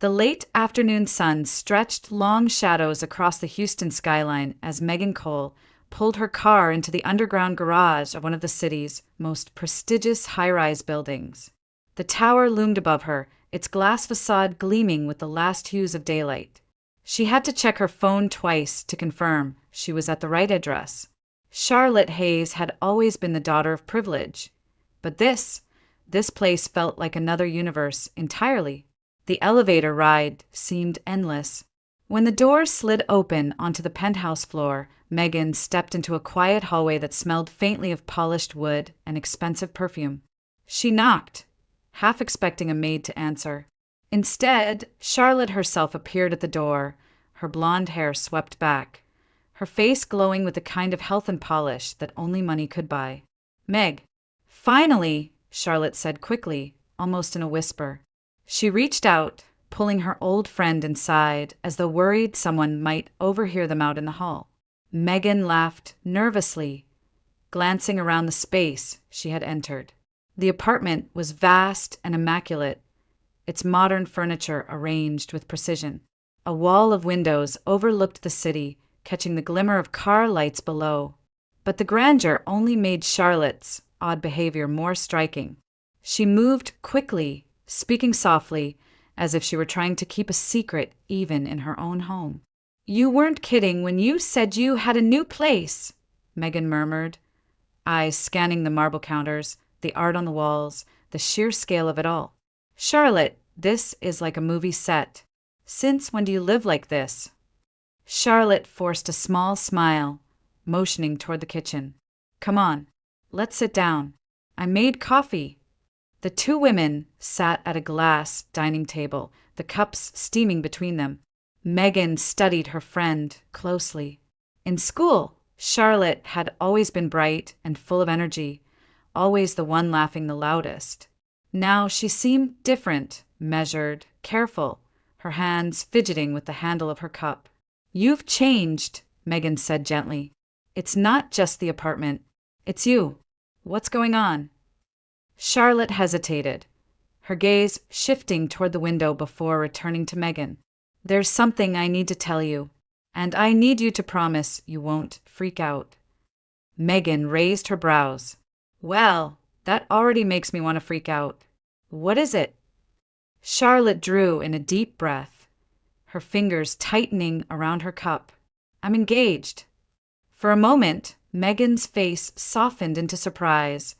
The late afternoon sun stretched long shadows across the Houston skyline as Megan Cole pulled her car into the underground garage of one of the city's most prestigious high-rise buildings. The tower loomed above her, its glass facade gleaming with the last hues of daylight. She had to check her phone twice to confirm she was at the right address. Charlotte Hayes had always been the daughter of privilege, but this place felt like another universe entirely. The elevator ride seemed endless. When the door slid open onto the penthouse floor, Megan stepped into a quiet hallway that smelled faintly of polished wood and expensive perfume. She knocked, half expecting a maid to answer. Instead, Charlotte herself appeared at the door, her blonde hair swept back, her face glowing with the kind of health and polish that only money could buy. "Meg." "Finally," Charlotte said quickly, almost in a whisper. She reached out, pulling her old friend inside as though worried someone might overhear them out in the hall. Megan laughed nervously, glancing around the space she had entered. The apartment was vast and immaculate, its modern furniture arranged with precision. A wall of windows overlooked the city, catching the glimmer of car lights below. But the grandeur only made Charlotte's odd behavior more striking. She moved quickly, speaking softly, as if she were trying to keep a secret even in her own home. "You weren't kidding when you said you had a new place," Megan murmured, eyes scanning the marble counters, the art on the walls, the sheer scale of it all. "Charlotte, this is like a movie set. Since when do you live like this?" Charlotte forced a small smile, motioning toward the kitchen. "Come on, let's sit down. I made coffee." The two women sat at a glass dining table, the cups steaming between them. Megan studied her friend closely. In school, Charlotte had always been bright and full of energy, always the one laughing the loudest. Now she seemed different, measured, careful, her hands fidgeting with the handle of her cup. "You've changed," Megan said gently. "It's not just the apartment. It's you. What's going on?" Charlotte hesitated, her gaze shifting toward the window before returning to Megan. "There's something I need to tell you, and I need you to promise you won't freak out." Megan raised her brows. "Well, that already makes me want to freak out. What is it?" Charlotte drew in a deep breath, her fingers tightening around her cup. "I'm engaged." For a moment, Megan's face softened into surprise,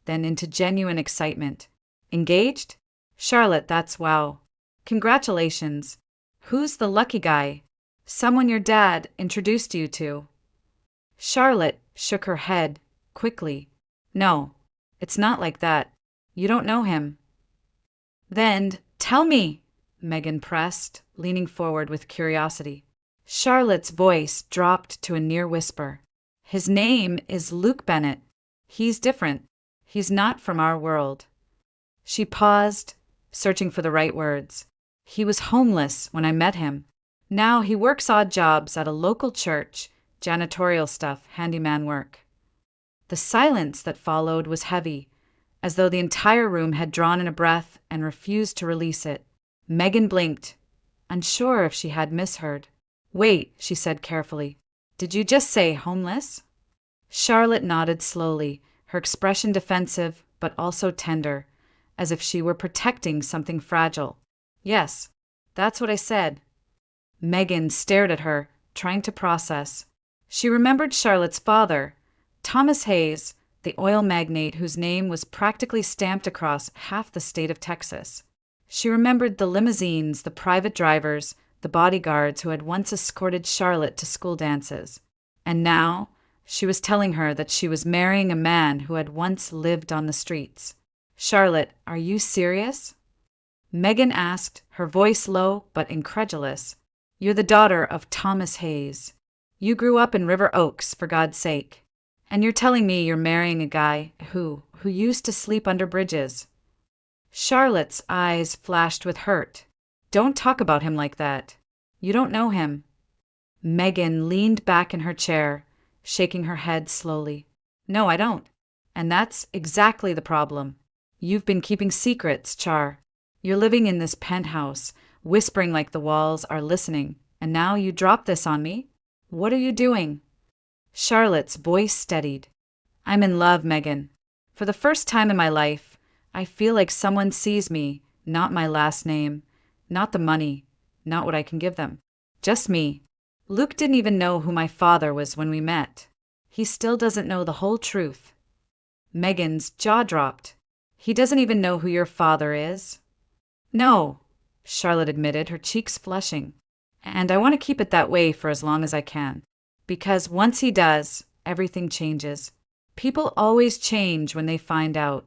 then into genuine excitement. "Engaged? Charlotte, that's wow. Congratulations. Who's the lucky guy? Someone your dad introduced you to?" Charlotte shook her head quickly. "No, it's not like that. You don't know him." "Then tell me," Megan pressed, leaning forward with curiosity. Charlotte's voice dropped to a near whisper. "His name is Luke Bennett. He's different. He's not from our world." She paused, searching for the right words. "He was homeless when I met him. Now he works odd jobs at a local church, janitorial stuff, handyman work." The silence that followed was heavy, as though the entire room had drawn in a breath and refused to release it. Megan blinked, unsure if she had misheard. "Wait," she said carefully. "Did you just say homeless?" Charlotte nodded slowly, her expression defensive but also tender, as if she were protecting something fragile. "Yes, that's what I said." Megan stared at her, trying to process. She remembered Charlotte's father, Thomas Hayes, the oil magnate whose name was practically stamped across half the state of Texas. She remembered the limousines, the private drivers, the bodyguards who had once escorted Charlotte to school dances. And now, she was telling her that she was marrying a man who had once lived on the streets. "Charlotte, are you serious?" Megan asked, her voice low but incredulous. "You're the daughter of Thomas Hayes. You grew up in River Oaks, for God's sake. And you're telling me you're marrying a guy who used to sleep under bridges." Charlotte's eyes flashed with hurt. "Don't talk about him like that. You don't know him." Megan leaned back in her chair, shaking her head slowly. "No, I don't. And that's exactly the problem. You've been keeping secrets, Char. You're living in this penthouse, whispering like the walls are listening. And now you drop this on me? What are you doing? Charlotte's voice steadied. I'm in love, Megan. For the first time in my life, I feel like someone sees me, not my last name, not the money, not what I can give them. Just me. Luke didn't even know who my father was when we met. He still doesn't know the whole truth. Megan's jaw dropped. He doesn't even know who your father is? No, Charlotte admitted, her cheeks flushing. And I want to keep it that way for as long as I can. Because once he does, everything changes. People always change when they find out.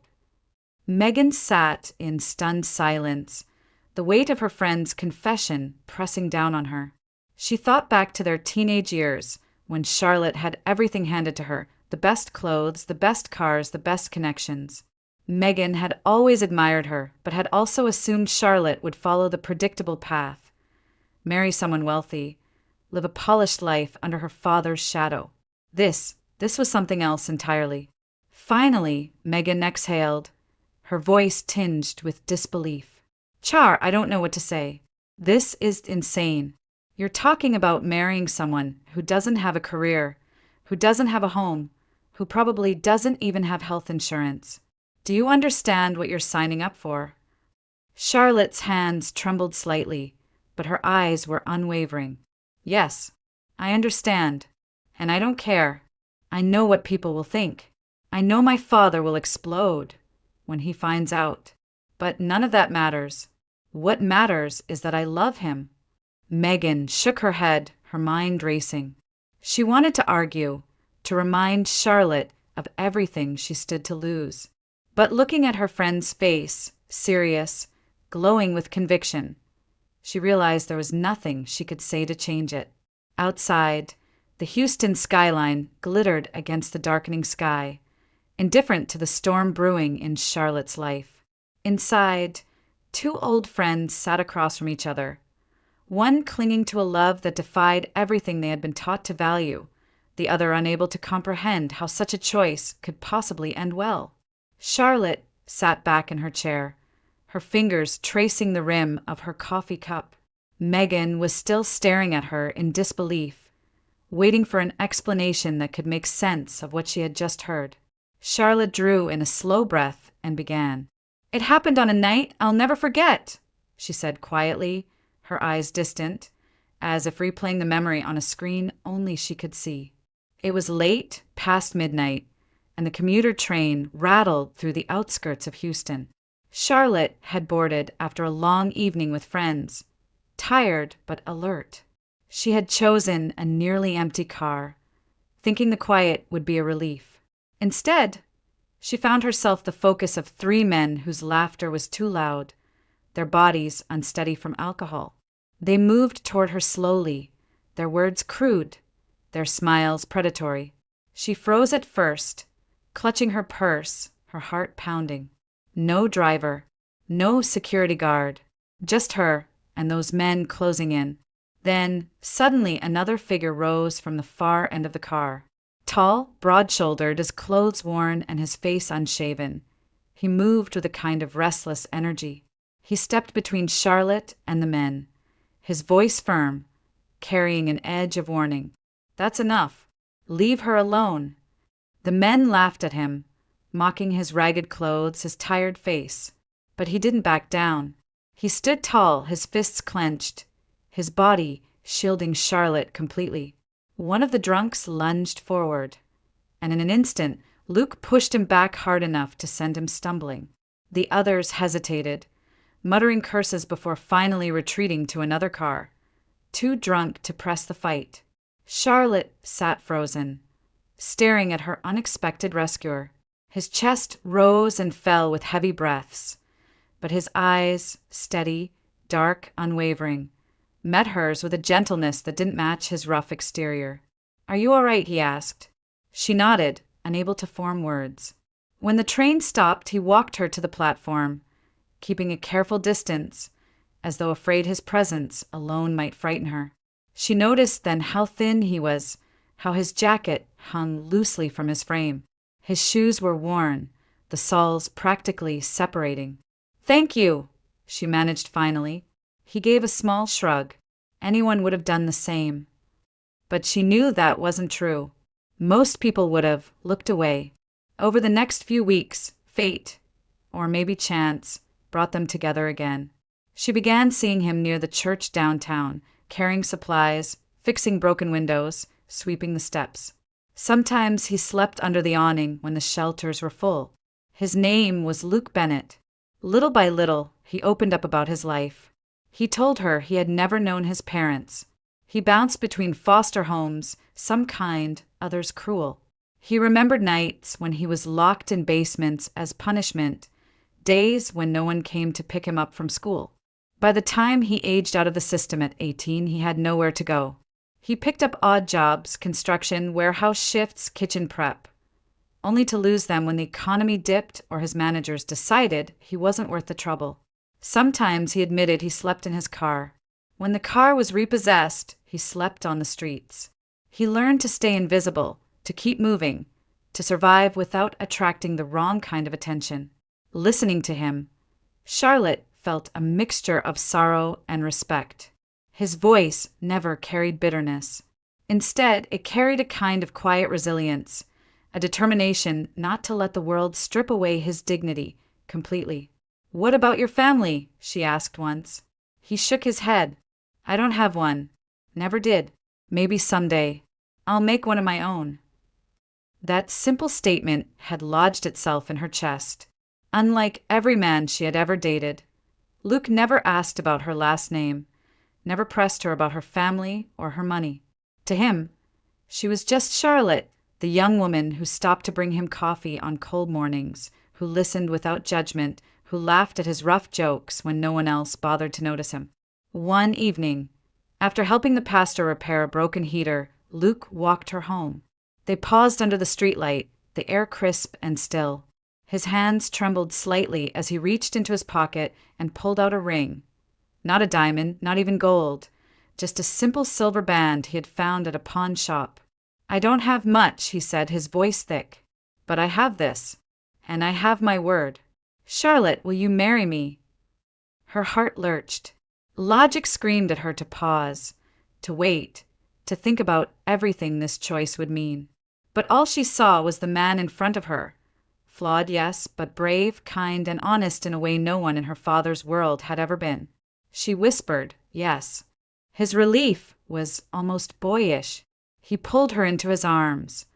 Megan sat in stunned silence, the weight of her friend's confession pressing down on her. She thought back to their teenage years, when Charlotte had everything handed to her, the best clothes, the best cars, the best connections. Megan had always admired her, but had also assumed Charlotte would follow the predictable path. Marry someone wealthy, live a polished life under her father's shadow. This was something else entirely. Finally, Megan exhaled, her voice tinged with disbelief. Char, I don't know what to say. This is insane. You're talking about marrying someone who doesn't have a career, who doesn't have a home, who probably doesn't even have health insurance. Do you understand what you're signing up for? Charlotte's hands trembled slightly, but her eyes were unwavering. Yes, I understand, and I don't care. I know what people will think. I know my father will explode when he finds out. But none of that matters. What matters is that I love him. Megan shook her head, her mind racing. She wanted to argue, to remind Charlotte of everything she stood to lose. But looking at her friend's face, serious, glowing with conviction, she realized there was nothing she could say to change it. Outside, the Houston skyline glittered against the darkening sky, indifferent to the storm brewing in Charlotte's life. Inside, two old friends sat across from each other, one clinging to a love that defied everything they had been taught to value, the other unable to comprehend how such a choice could possibly end well. Charlotte sat back in her chair, her fingers tracing the rim of her coffee cup. Megan was still staring at her in disbelief, waiting for an explanation that could make sense of what she had just heard. Charlotte drew in a slow breath and began. It happened on a night I'll never forget, she said quietly, her eyes distant, as if replaying the memory on a screen only she could see. It was late, past midnight, and the commuter train rattled through the outskirts of Houston. Charlotte had boarded after a long evening with friends, tired but alert. She had chosen a nearly empty car, thinking the quiet would be a relief. Instead, she found herself the focus of three men whose laughter was too loud, their bodies unsteady from alcohol. They moved toward her slowly, their words crude, their smiles predatory. She froze at first, clutching her purse, her heart pounding. No driver, no security guard, just her and those men closing in. Then, suddenly, another figure rose from the far end of the car. Tall, broad-shouldered, his clothes worn and his face unshaven. He moved with a kind of restless energy. He stepped between Charlotte and the men, his voice firm, carrying an edge of warning. That's enough. Leave her alone. The men laughed at him, mocking his ragged clothes, his tired face. But he didn't back down. He stood tall, his fists clenched, his body shielding Charlotte completely. One of the drunks lunged forward, and in an instant, Luke pushed him back hard enough to send him stumbling. The others hesitated, muttering curses before finally retreating to another car, too drunk to press the fight. Charlotte sat frozen, staring at her unexpected rescuer. His chest rose and fell with heavy breaths, but his eyes, steady, dark, unwavering, met hers with a gentleness that didn't match his rough exterior. Are you all right? He asked. She nodded, unable to form words. When the train stopped, he walked her to the platform, keeping a careful distance, as though afraid his presence alone might frighten her. She noticed then how thin he was, how his jacket hung loosely from his frame. His shoes were worn, the soles practically separating. Thank you, she managed finally. He gave a small shrug. Anyone would have done the same. But she knew that wasn't true. Most people would have looked away. Over the next few weeks, fate, or maybe chance, brought them together again. She began seeing him near the church downtown, carrying supplies, fixing broken windows, sweeping the steps. Sometimes he slept under the awning when the shelters were full. His name was Luke Bennett. Little by little, he opened up about his life. He told her he had never known his parents. He bounced between foster homes, some kind, others cruel. He remembered nights when he was locked in basements as punishment, days when no one came to pick him up from school. By the time he aged out of the system at 18, he had nowhere to go. He picked up odd jobs, construction, warehouse shifts, kitchen prep, only to lose them when the economy dipped or his managers decided he wasn't worth the trouble. Sometimes he admitted he slept in his car. When the car was repossessed, he slept on the streets. He learned to stay invisible, to keep moving, to survive without attracting the wrong kind of attention. Listening to him, Charlotte felt a mixture of sorrow and respect. His voice never carried bitterness. Instead, it carried a kind of quiet resilience, a determination not to let the world strip away his dignity completely. "What about your family?" she asked once. He shook his head. "I don't have one. Never did. Maybe someday. I'll make one of my own." That simple statement had lodged itself in her chest. Unlike every man she had ever dated, Luke never asked about her last name, never pressed her about her family or her money. To him, she was just Charlotte, the young woman who stopped to bring him coffee on cold mornings, who listened without judgment, who laughed at his rough jokes when no one else bothered to notice him. One evening, after helping the pastor repair a broken heater, Luke walked her home. They paused under the streetlight, the air crisp and still. His hands trembled slightly as he reached into his pocket and pulled out a ring. Not a diamond, not even gold, just a simple silver band he had found at a pawn shop. "I don't have much," he said, his voice thick, "but I have this, and I have my word. Charlotte, will you marry me?" Her heart lurched. Logic screamed at her to pause, to wait, to think about everything this choice would mean. But all she saw was the man in front of her. Flawed, yes, but brave, kind, and honest in a way no one in her father's world had ever been. She whispered, yes. His relief was almost boyish. He pulled her into his arms,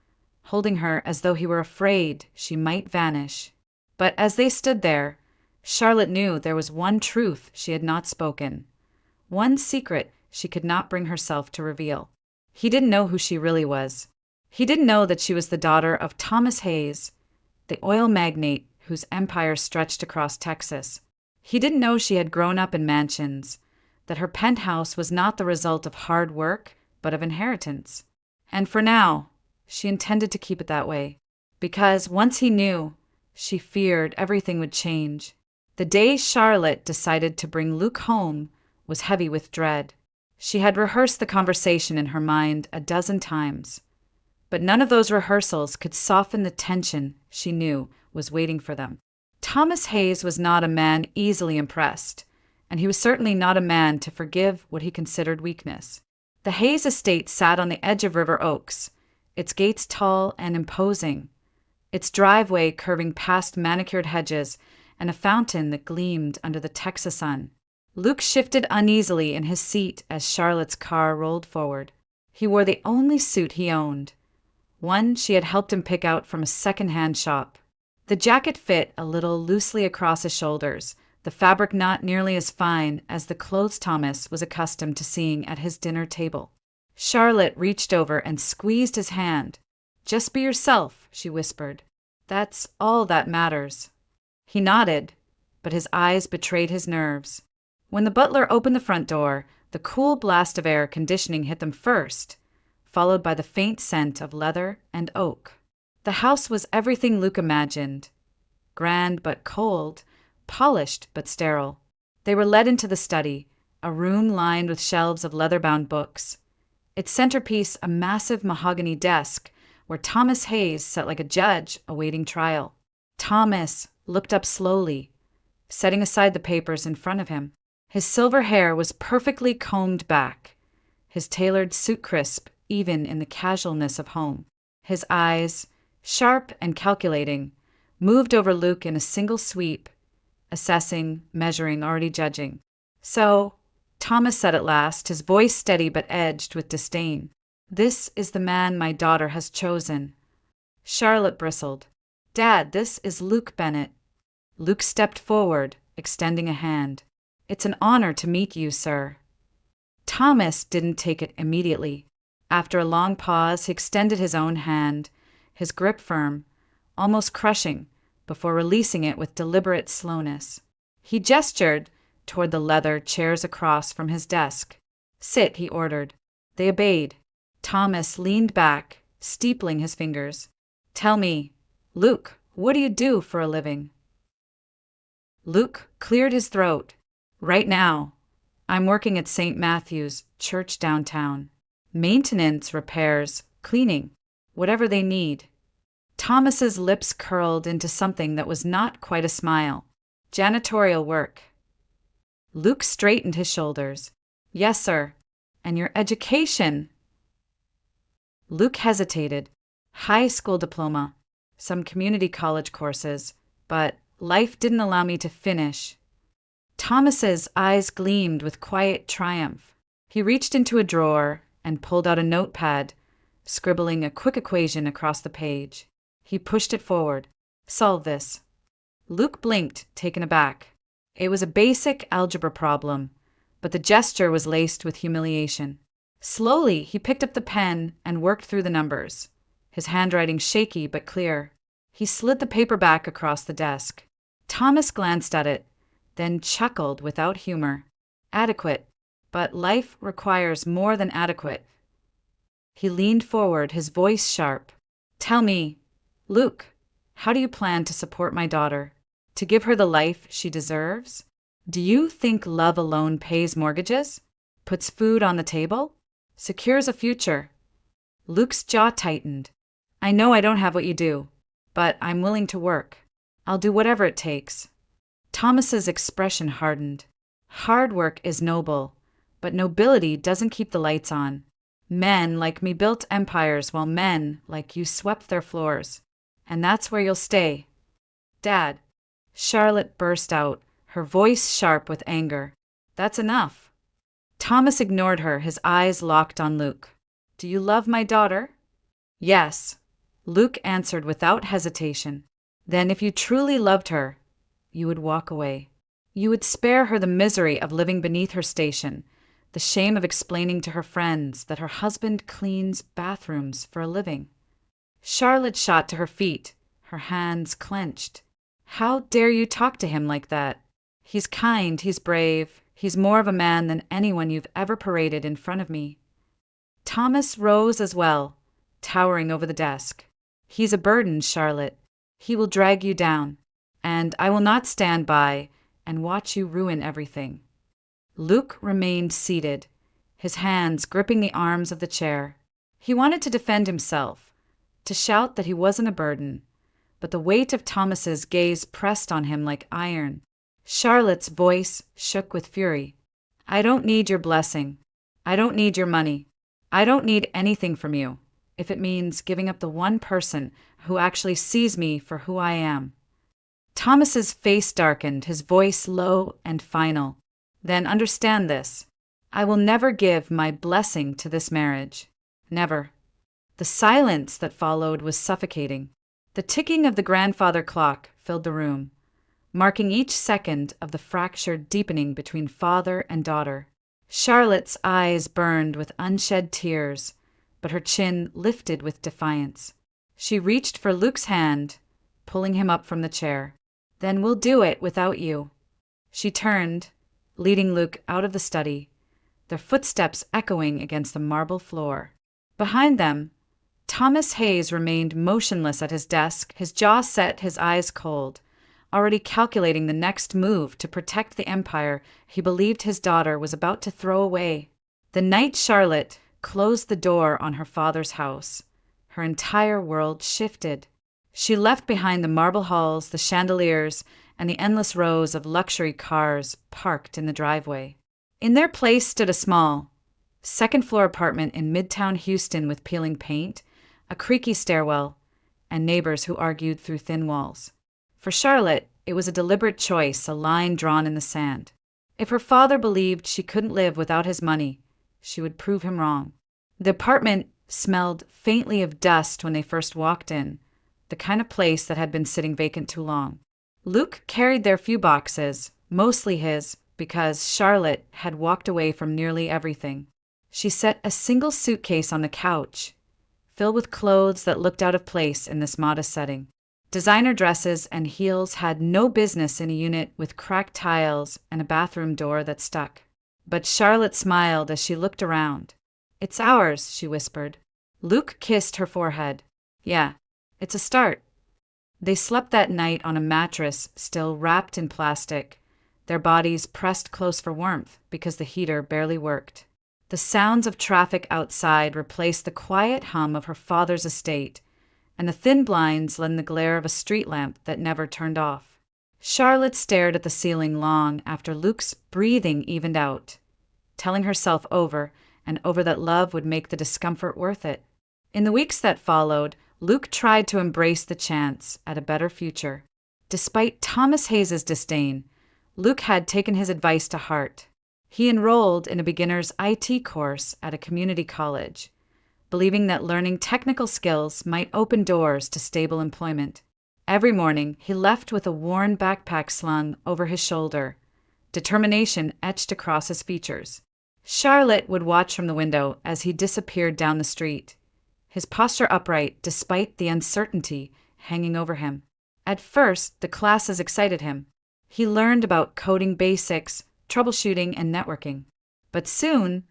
holding her as though he were afraid she might vanish. But as they stood there, Charlotte knew there was one truth she had not spoken, one secret she could not bring herself to reveal. He didn't know who she really was. He didn't know that she was the daughter of Thomas Hayes, the oil magnate whose empire stretched across Texas. He didn't know she had grown up in mansions, that her penthouse was not the result of hard work, but of inheritance. And for now, she intended to keep it that way, because once he knew, she feared everything would change. The day Charlotte decided to bring Luke home was heavy with dread. She had rehearsed the conversation in her mind a dozen times, but none of those rehearsals could soften the tension she knew was waiting for them. Thomas Hayes was not a man easily impressed, and he was certainly not a man to forgive what he considered weakness. The Hayes estate sat on the edge of River Oaks, its gates tall and imposing, its driveway curving past manicured hedges and a fountain that gleamed under the Texas sun. Luke shifted uneasily in his seat as Charlotte's car rolled forward. He wore the only suit he owned, one she had helped him pick out from a second-hand shop. The jacket fit a little loosely across his shoulders, the fabric not nearly as fine as the clothes Thomas was accustomed to seeing at his dinner table. Charlotte reached over and squeezed his hand. "Just be yourself," she whispered. "That's all that matters." He nodded, but his eyes betrayed his nerves. When the butler opened the front door, the cool blast of air conditioning hit them first, followed by the faint scent of leather and oak. The house was everything Luke imagined. Grand but cold, polished but sterile. They were led into the study, a room lined with shelves of leather-bound books. Its centerpiece a massive mahogany desk, where Thomas Hayes sat like a judge awaiting trial. Thomas looked up slowly, setting aside the papers in front of him. His silver hair was perfectly combed back, his tailored suit crisp even in the casualness of home. His eyes, sharp and calculating, moved over Luke in a single sweep, assessing, measuring, already judging. "So," Thomas said at last, his voice steady but edged with disdain, "this is the man my daughter has chosen." Charlotte bristled. "Dad, this is Luke Bennett." Luke stepped forward, extending a hand. "It's an honor to meet you, sir." Thomas didn't take it immediately. After a long pause, he extended his own hand, his grip firm, almost crushing, before releasing it with deliberate slowness. He gestured toward the leather chairs across from his desk. "Sit," he ordered. They obeyed. Thomas leaned back, steepling his fingers. "Tell me, Luke, what do you do for a living?" Luke cleared his throat. "Right now, I'm working at St. Matthew's Church downtown. Maintenance, repairs, cleaning, whatever they need." Thomas's lips curled into something that was not quite a smile. "Janitorial work." Luke straightened his shoulders. "Yes, sir. And your education?" Luke hesitated. "High school diploma, some community college courses, but life didn't allow me to finish." Thomas's eyes gleamed with quiet triumph. He reached into a drawer and pulled out a notepad, scribbling a quick equation across the page. He pushed it forward. "Solve this." Luke blinked, taken aback. It was a basic algebra problem, but the gesture was laced with humiliation. Slowly, he picked up the pen and worked through the numbers, his handwriting shaky but clear. He slid the paper back across the desk. Thomas glanced at it, then chuckled without humor. "Adequate, but life requires more than adequate." He leaned forward, his voice sharp. "Tell me, Luke, how do you plan to support my daughter? To give her the life she deserves? Do you think love alone pays mortgages? Puts food on the table? Secures a future?" Luke's jaw tightened. "I know I don't have what you do, but I'm willing to work. I'll do whatever it takes." Thomas's expression hardened. "Hard work is noble, but nobility doesn't keep the lights on. Men like me built empires while men like you swept their floors. And that's where you'll stay." "Dad," Charlotte burst out, her voice sharp with anger. "That's enough." Thomas ignored her, his eyes locked on Luke. "Do you love my daughter?" "Yes," Luke answered without hesitation. "Then if you truly loved her, you would walk away. You would spare her the misery of living beneath her station, the shame of explaining to her friends that her husband cleans bathrooms for a living." Charlotte shot to her feet, her hands clenched. "How dare you talk to him like that? He's kind, he's brave, he's more of a man than anyone you've ever paraded in front of me." Thomas rose as well, towering over the desk. "He's a burden, Charlotte. He will drag you down, and I will not stand by and watch you ruin everything." Luke remained seated, his hands gripping the arms of the chair. He wanted to defend himself, to shout that he wasn't a burden, but the weight of Thomas's gaze pressed on him like iron. Charlotte's voice shook with fury. "I don't need your blessing. I don't need your money. I don't need anything from you, if it means giving up the one person who actually sees me for who I am." Thomas's face darkened, his voice low and final. "Then understand this. I will never give my blessing to this marriage. Never." The silence that followed was suffocating. The ticking of the grandfather clock filled the room, marking each second of the fracture deepening between father and daughter. Charlotte's eyes burned with unshed tears, but her chin lifted with defiance. She reached for Luke's hand, pulling him up from the chair. "Then we'll do it without you." She turned, leading Luke out of the study, their footsteps echoing against the marble floor. Behind them, Thomas Hayes remained motionless at his desk, his jaw set, his eyes cold, already calculating the next move to protect the empire he believed his daughter was about to throw away. The night Charlotte closed the door on her father's house, her entire world shifted. She left behind the marble halls, the chandeliers, and the endless rows of luxury cars parked in the driveway. In their place stood a small, second-floor apartment in Midtown Houston with peeling paint, a creaky stairwell, and neighbors who argued through thin walls. For Charlotte, it was a deliberate choice, a line drawn in the sand. If her father believed she couldn't live without his money, she would prove him wrong. The apartment smelled faintly of dust when they first walked in, the kind of place that had been sitting vacant too long. Luke carried their few boxes, mostly his, because Charlotte had walked away from nearly everything. She set a single suitcase on the couch, filled with clothes that looked out of place in this modest setting. Designer dresses and heels had no business in a unit with cracked tiles and a bathroom door that stuck. But Charlotte smiled as she looked around. "It's ours," she whispered. Luke kissed her forehead. "Yeah, it's a start." They slept that night on a mattress still wrapped in plastic, their bodies pressed close for warmth because the heater barely worked. The sounds of traffic outside replaced the quiet hum of her father's estate, and the thin blinds lent the glare of a street lamp that never turned off. Charlotte stared at the ceiling long after Luke's breathing evened out, telling herself over and over that love would make the discomfort worth it. In the weeks that followed, Luke tried to embrace the chance at a better future. Despite Thomas Hayes' disdain, Luke had taken his advice to heart. He enrolled in a beginner's IT course at a community college, believing that learning technical skills might open doors to stable employment. Every morning, he left with a worn backpack slung over his shoulder, determination etched across his features. Charlotte would watch from the window as he disappeared down the street, his posture upright despite the uncertainty hanging over him. At first, the classes excited him. He learned about coding basics, troubleshooting, and networking. But soon,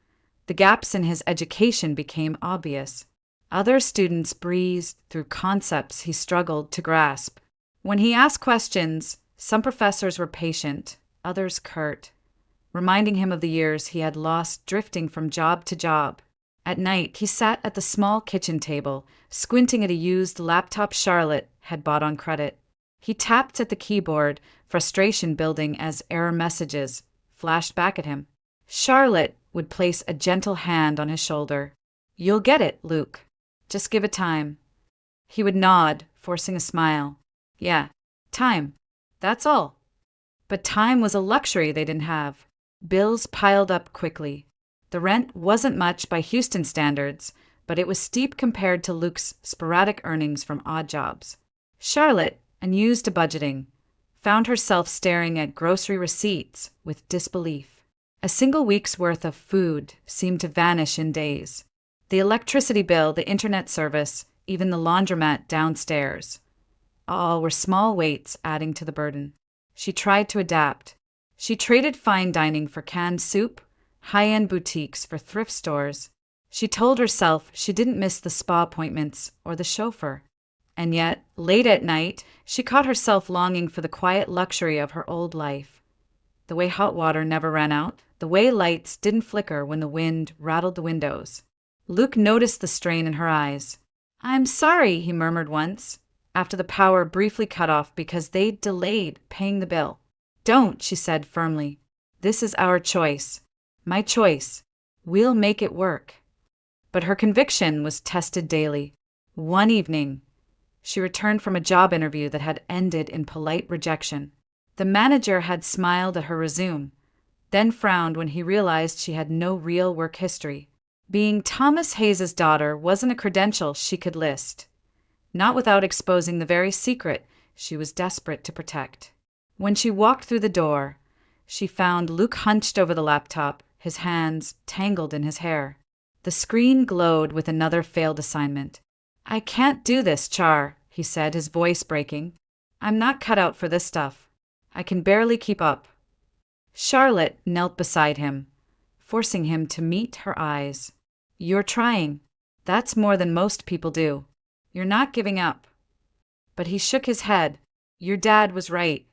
the gaps in his education became obvious. Other students breezed through concepts he struggled to grasp. When he asked questions, some professors were patient, others curt, reminding him of the years he had lost drifting from job to job. At night, he sat at the small kitchen table, squinting at a used laptop Charlotte had bought on credit. He tapped at the keyboard, frustration building as error messages flashed back at him. Charlotte would place a gentle hand on his shoulder. "You'll get it, Luke. Just give it time." He would nod, forcing a smile. "Yeah, time. That's all." But time was a luxury they didn't have. Bills piled up quickly. The rent wasn't much by Houston standards, but it was steep compared to Luke's sporadic earnings from odd jobs. Charlotte, unused to budgeting, found herself staring at grocery receipts with disbelief. A single week's worth of food seemed to vanish in days. The electricity bill, the internet service, even the laundromat downstairs, all were small weights adding to the burden. She tried to adapt. She traded fine dining for canned soup, high-end boutiques for thrift stores. She told herself she didn't miss the spa appointments or the chauffeur. And yet, late at night, she caught herself longing for the quiet luxury of her old life. The way hot water never ran out, the way lights didn't flicker when the wind rattled the windows. Luke noticed the strain in her eyes. "I'm sorry," he murmured once, after the power briefly cut off because they'd delayed paying the bill. "Don't," she said firmly. "This is our choice. My choice. We'll make it work." But her conviction was tested daily. One evening, she returned from a job interview that had ended in polite rejection. The manager had smiled at her resume, then frowned when he realized she had no real work history. Being Thomas Hayes' daughter wasn't a credential she could list, not without exposing the very secret she was desperate to protect. When she walked through the door, she found Luke hunched over the laptop, his hands tangled in his hair. The screen glowed with another failed assignment. "I can't do this, Char," he said, his voice breaking. "I'm not cut out for this stuff. I can barely keep up." Charlotte knelt beside him, forcing him to meet her eyes. "You're trying. That's more than most people do. You're not giving up." But he shook his head. "Your dad was right.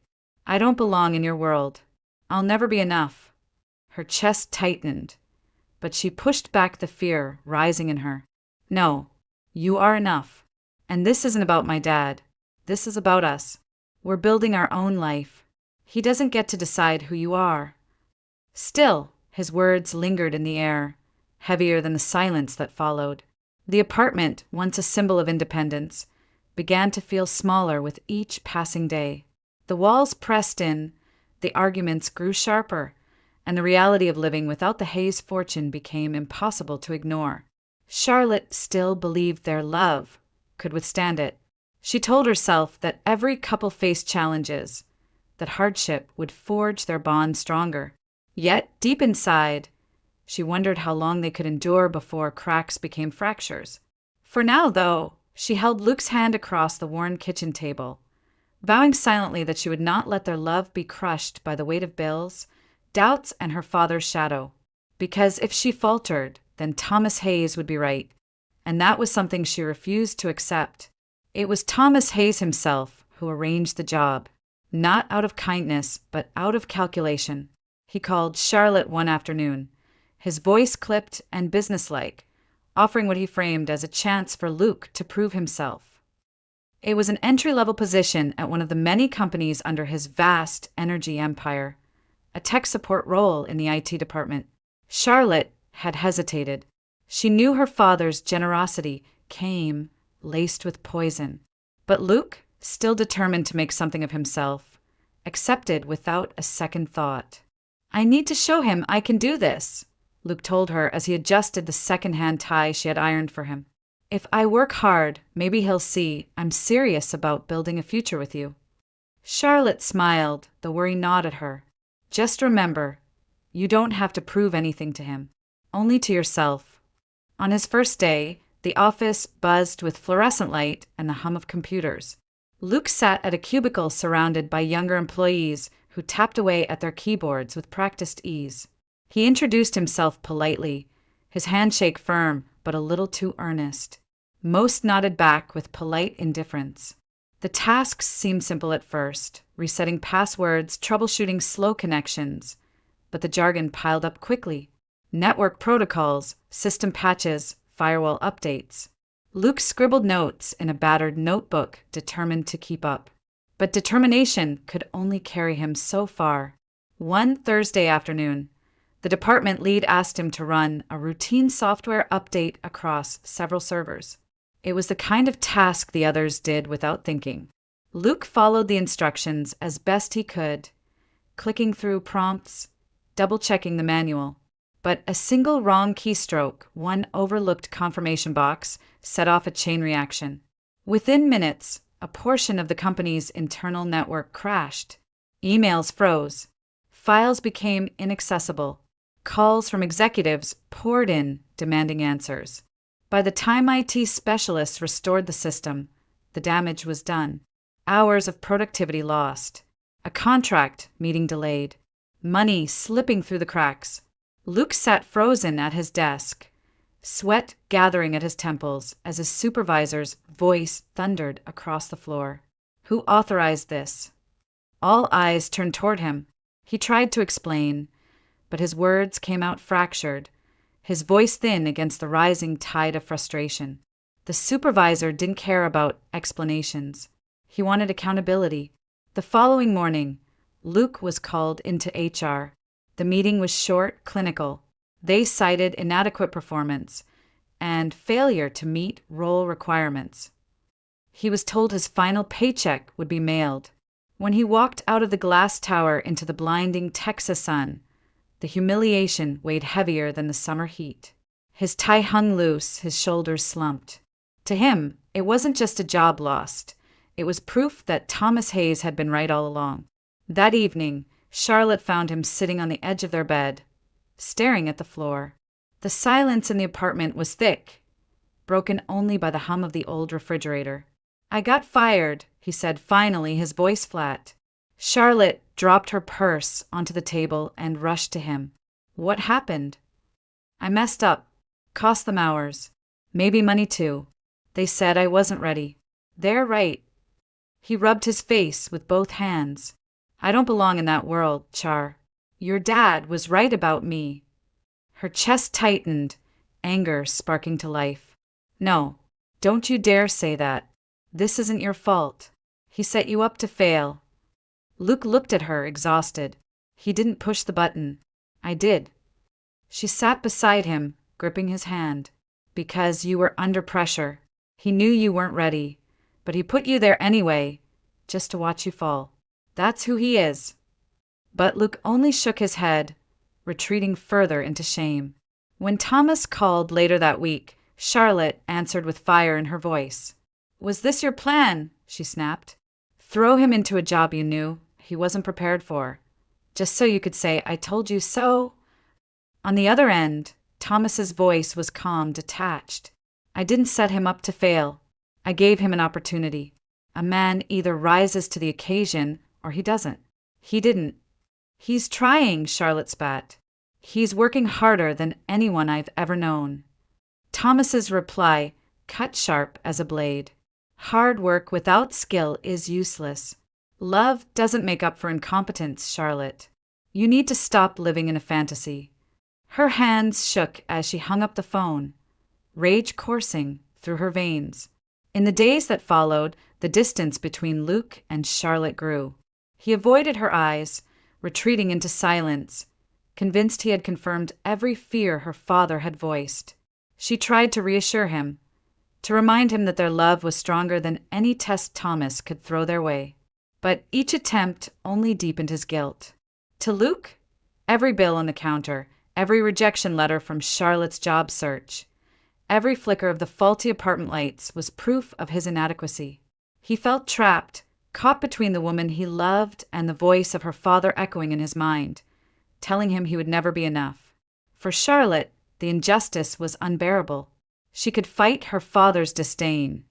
I don't belong in your world. I'll never be enough." Her chest tightened, but she pushed back the fear rising in her. "No, you are enough. And this isn't about my dad. This is about us. We're building our own life. He doesn't get to decide who you are." Still, his words lingered in the air, heavier than the silence that followed. The apartment, once a symbol of independence, began to feel smaller with each passing day. The walls pressed in, the arguments grew sharper, and the reality of living without the Hayes fortune became impossible to ignore. Charlotte still believed their love could withstand it. She told herself that every couple faced challenges, that hardship would forge their bond stronger. Yet, deep inside, she wondered how long they could endure before cracks became fractures. For now, though, she held Luke's hand across the worn kitchen table, vowing silently that she would not let their love be crushed by the weight of bills, doubts, and her father's shadow. Because if she faltered, then Thomas Hayes would be right, and that was something she refused to accept. It was Thomas Hayes himself who arranged the job, not out of kindness, but out of calculation. He called Charlotte one afternoon, his voice clipped and businesslike, offering what he framed as a chance for Luke to prove himself. It was an entry-level position at one of the many companies under his vast energy empire, a tech support role in the IT department. Charlotte had hesitated. She knew her father's generosity came laced with poison. But Luke, still determined to make something of himself, accepted without a second thought. "I need to show him I can do this," Luke told her as he adjusted the second-hand tie she had ironed for him. "If I work hard, maybe he'll see I'm serious about building a future with you." Charlotte smiled, the worry gnawed at her. "Just remember, you don't have to prove anything to him, only to yourself." On his first day, the office buzzed with fluorescent light and the hum of computers. Luke sat at a cubicle surrounded by younger employees who tapped away at their keyboards with practiced ease. He introduced himself politely, his handshake firm but a little too earnest. Most nodded back with polite indifference. The tasks seemed simple at first, resetting passwords, troubleshooting slow connections, but the jargon piled up quickly. Network protocols, system patches, firewall updates. Luke scribbled notes in a battered notebook, determined to keep up. But determination could only carry him so far. One Thursday afternoon, the department lead asked him to run a routine software update across several servers. It was the kind of task the others did without thinking. Luke followed the instructions as best he could, clicking through prompts, double-checking the manual. But a single wrong keystroke, one overlooked confirmation box, set off a chain reaction. Within minutes, a portion of the company's internal network crashed. Emails froze. Files became inaccessible. Calls from executives poured in, demanding answers. By the time IT specialists restored the system, the damage was done. Hours of productivity lost. A contract meeting delayed. Money slipping through the cracks. Luke sat frozen at his desk, sweat gathering at his temples as his supervisor's voice thundered across the floor. "Who authorized this?" All eyes turned toward him. He tried to explain, but his words came out fractured, his voice thin against the rising tide of frustration. The supervisor didn't care about explanations. He wanted accountability. The following morning, Luke was called into HR. The meeting was short, clinical. They cited inadequate performance and failure to meet role requirements. He was told his final paycheck would be mailed. When he walked out of the glass tower into the blinding Texas sun, the humiliation weighed heavier than the summer heat. His tie hung loose, his shoulders slumped. To him, it wasn't just a job lost. It was proof that Thomas Hayes had been right all along. That evening, Charlotte found him sitting on the edge of their bed, staring at the floor. The silence in the apartment was thick, broken only by the hum of the old refrigerator. "I got fired," he said finally, his voice flat. Charlotte dropped her purse onto the table and rushed to him. "What happened?" "I messed up. Cost them hours. Maybe money too. They said I wasn't ready." "They're right." He rubbed his face with both hands. "I don't belong in that world, Char. Your dad was right about me." Her chest tightened, anger sparking to life. "No, don't you dare say that. This isn't your fault. He set you up to fail." Luke looked at her, exhausted. He didn't push the button. I did. She sat beside him, gripping his hand. Because you were under pressure. He knew you weren't ready, but he put you there anyway, just to watch you fall. That's who he is. But Luke only shook his head, retreating further into shame. When Thomas called later that week, Charlotte answered with fire in her voice. Was this your plan? She snapped. Throw him into a job you knew he wasn't prepared for, just so you could say, I told you so. On the other end, Thomas's voice was calm, detached. I didn't set him up to fail. I gave him an opportunity. A man either rises to the occasion or he doesn't. He didn't. He's trying, Charlotte spat. He's working harder than anyone I've ever known. Thomas's reply cut sharp as a blade. Hard work without skill is useless. Love doesn't make up for incompetence, Charlotte. You need to stop living in a fantasy. Her hands shook as she hung up the phone, rage coursing through her veins. In the days that followed, the distance between Luke and Charlotte grew. He avoided her eyes, retreating into silence, convinced he had confirmed every fear her father had voiced. She tried to reassure him, to remind him that their love was stronger than any test Thomas could throw their way. But each attempt only deepened his guilt. To Luke, every bill on the counter, every rejection letter from Charlotte's job search, every flicker of the faulty apartment lights was proof of his inadequacy. He felt trapped, caught between the woman he loved and the voice of her father echoing in his mind, telling him he would never be enough. For Charlotte, the injustice was unbearable. She could fight her father's disdain,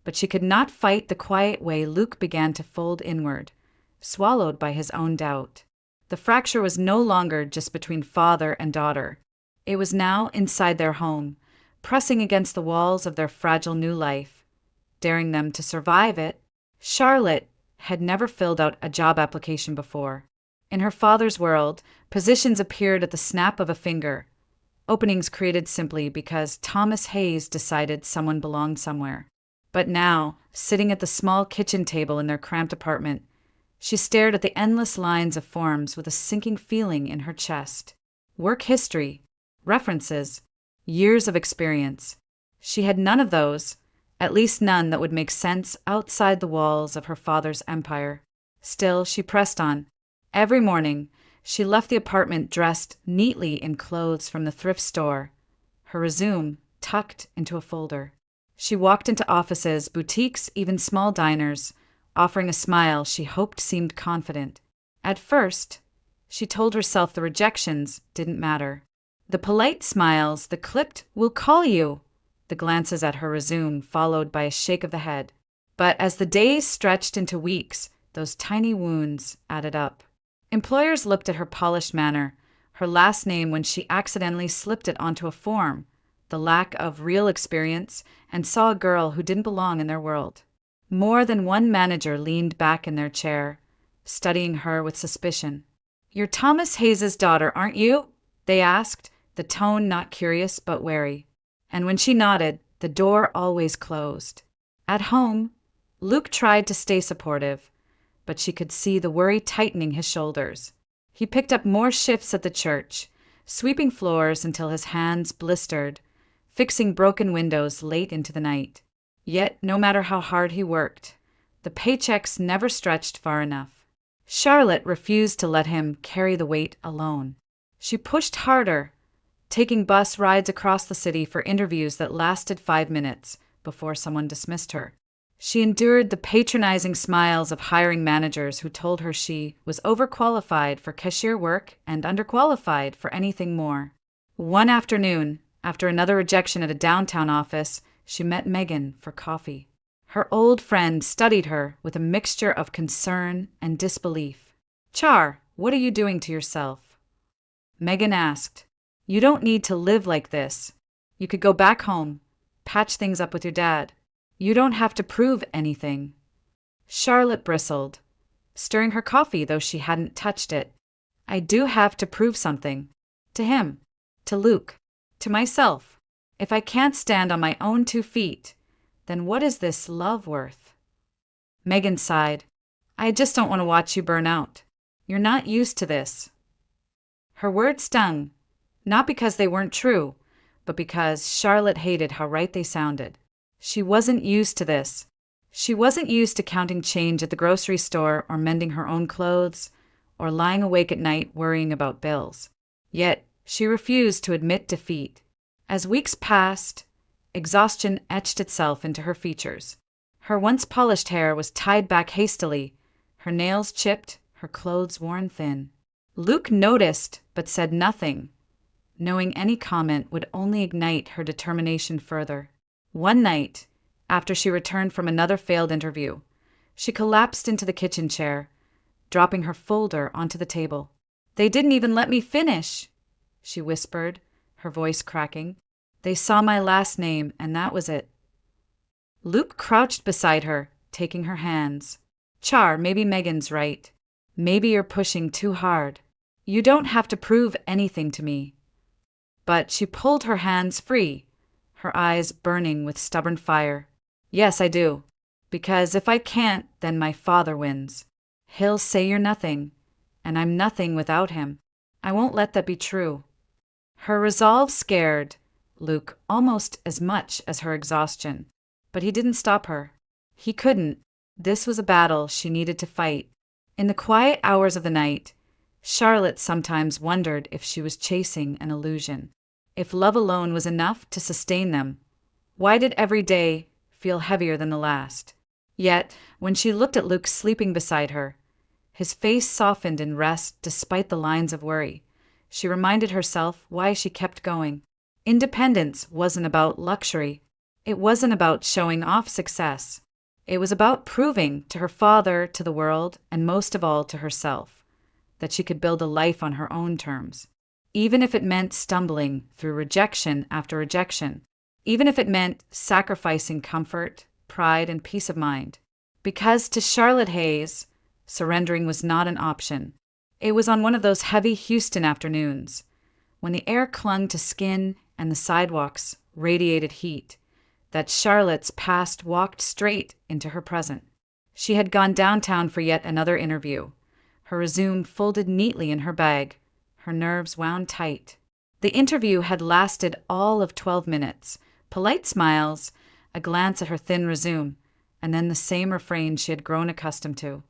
but she could not fight the quiet way Luke began to fold inward, swallowed by his own doubt. The fracture was no longer just between father and daughter. It was now inside their home, pressing against the walls of their fragile new life, daring them to survive it. Charlotte had never filled out a job application before. In her father's world, positions appeared at the snap of a finger, openings created simply because Thomas Hayes decided someone belonged somewhere. But now, sitting at the small kitchen table in their cramped apartment, she stared at the endless lines of forms with a sinking feeling in her chest. Work history, references, years of experience. She had none of those, at least none that would make sense outside the walls of her father's empire. Still, she pressed on. Every morning, she left the apartment dressed neatly in clothes from the thrift store, her resume tucked into a folder. She walked into offices, boutiques, even small diners, offering a smile she hoped seemed confident. At first, she told herself the rejections didn't matter. The polite smiles, the clipped, "We'll call you," the glances at her resume followed by a shake of the head. But as the days stretched into weeks, those tiny wounds added up. Employers looked at her polished manner, her last name when she accidentally slipped it onto a form, the lack of real experience, and saw a girl who didn't belong in their world. More than one manager leaned back in their chair, studying her with suspicion. "You're Thomas Hayes' daughter, aren't you?" they asked, the tone not curious but wary. And when she nodded, the door always closed. At home, Luke tried to stay supportive, but she could see the worry tightening his shoulders. He picked up more shifts at the church, sweeping floors until his hands blistered, fixing broken windows late into the night. Yet, no matter how hard he worked, the paychecks never stretched far enough. Charlotte refused to let him carry the weight alone. She pushed harder, taking bus rides across the city for interviews that lasted 5 minutes before someone dismissed her. She endured the patronizing smiles of hiring managers who told her she was overqualified for cashier work and underqualified for anything more. One afternoon, after another rejection at a downtown office, she met Megan for coffee. Her old friend studied her with a mixture of concern and disbelief. "Char, what are you doing to yourself?" Megan asked. "You don't need to live like this. You could go back home, patch things up with your dad. You don't have to prove anything." Charlotte bristled, stirring her coffee though she hadn't touched it. "I do have to prove something. To him, to Luke, to myself. If I can't stand on my own 2 feet, then what is this love worth?" Megan sighed. I just don't want to watch you burn out. You're not used to this." Her words stung, not because they weren't true, but because Charlotte hated how right they sounded. She wasn't used to this. She wasn't used to counting change at the grocery store or mending her own clothes or lying awake at night worrying about bills. Yet, she refused to admit defeat. As weeks passed, exhaustion etched itself into her features. Her once polished hair was tied back hastily, her nails chipped, her clothes worn thin. Luke noticed, but said nothing, knowing any comment would only ignite her determination further. One night, after she returned from another failed interview, she collapsed into the kitchen chair, dropping her folder onto the table. "They didn't even let me finish," she whispered, her voice cracking. "They saw my last name, and that was it." Luke crouched beside her, taking her hands. "Char, maybe Megan's right. Maybe you're pushing too hard. You don't have to prove anything to me." But she pulled her hands free, her eyes burning with stubborn fire. "Yes, I do. Because if I can't, then my father wins. He'll say you're nothing, and I'm nothing without him. I won't let that be true." Her resolve scared Luke almost as much as her exhaustion, but he didn't stop her. He couldn't. This was a battle she needed to fight. In the quiet hours of the night, Charlotte sometimes wondered if she was chasing an illusion. If love alone was enough to sustain them, why did every day feel heavier than the last? Yet, when she looked at Luke sleeping beside her, his face softened in rest despite the lines of worry, she reminded herself why she kept going. Independence wasn't about luxury. It wasn't about showing off success. It was about proving to her father, to the world, and most of all to herself, that she could build a life on her own terms. Even if it meant stumbling through rejection after rejection. Even if it meant sacrificing comfort, pride, and peace of mind. Because to Charlotte Hayes, surrendering was not an option. It was on one of those heavy Houston afternoons, when the air clung to skin and the sidewalks radiated heat, that Charlotte's past walked straight into her present. She had gone downtown for yet another interview, her resume folded neatly in her bag, her nerves wound tight. The interview had lasted all of 12 minutes, polite smiles, a glance at her thin resume, and then the same refrain she had grown accustomed to.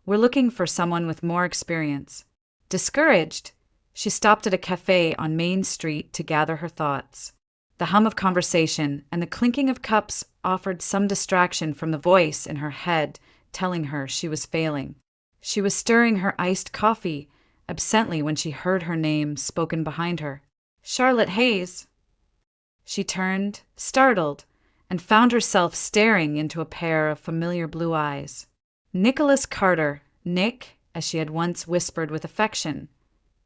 "We're looking for someone with more experience." Discouraged, she stopped at a cafe on Main Street to gather her thoughts. The hum of conversation and the clinking of cups offered some distraction from the voice in her head telling her she was failing. She was stirring her iced coffee absently when she heard her name spoken behind her. "Charlotte Hayes." She turned, startled, and found herself staring into a pair of familiar blue eyes. Nicholas Carter, Nick, as she had once whispered with affection,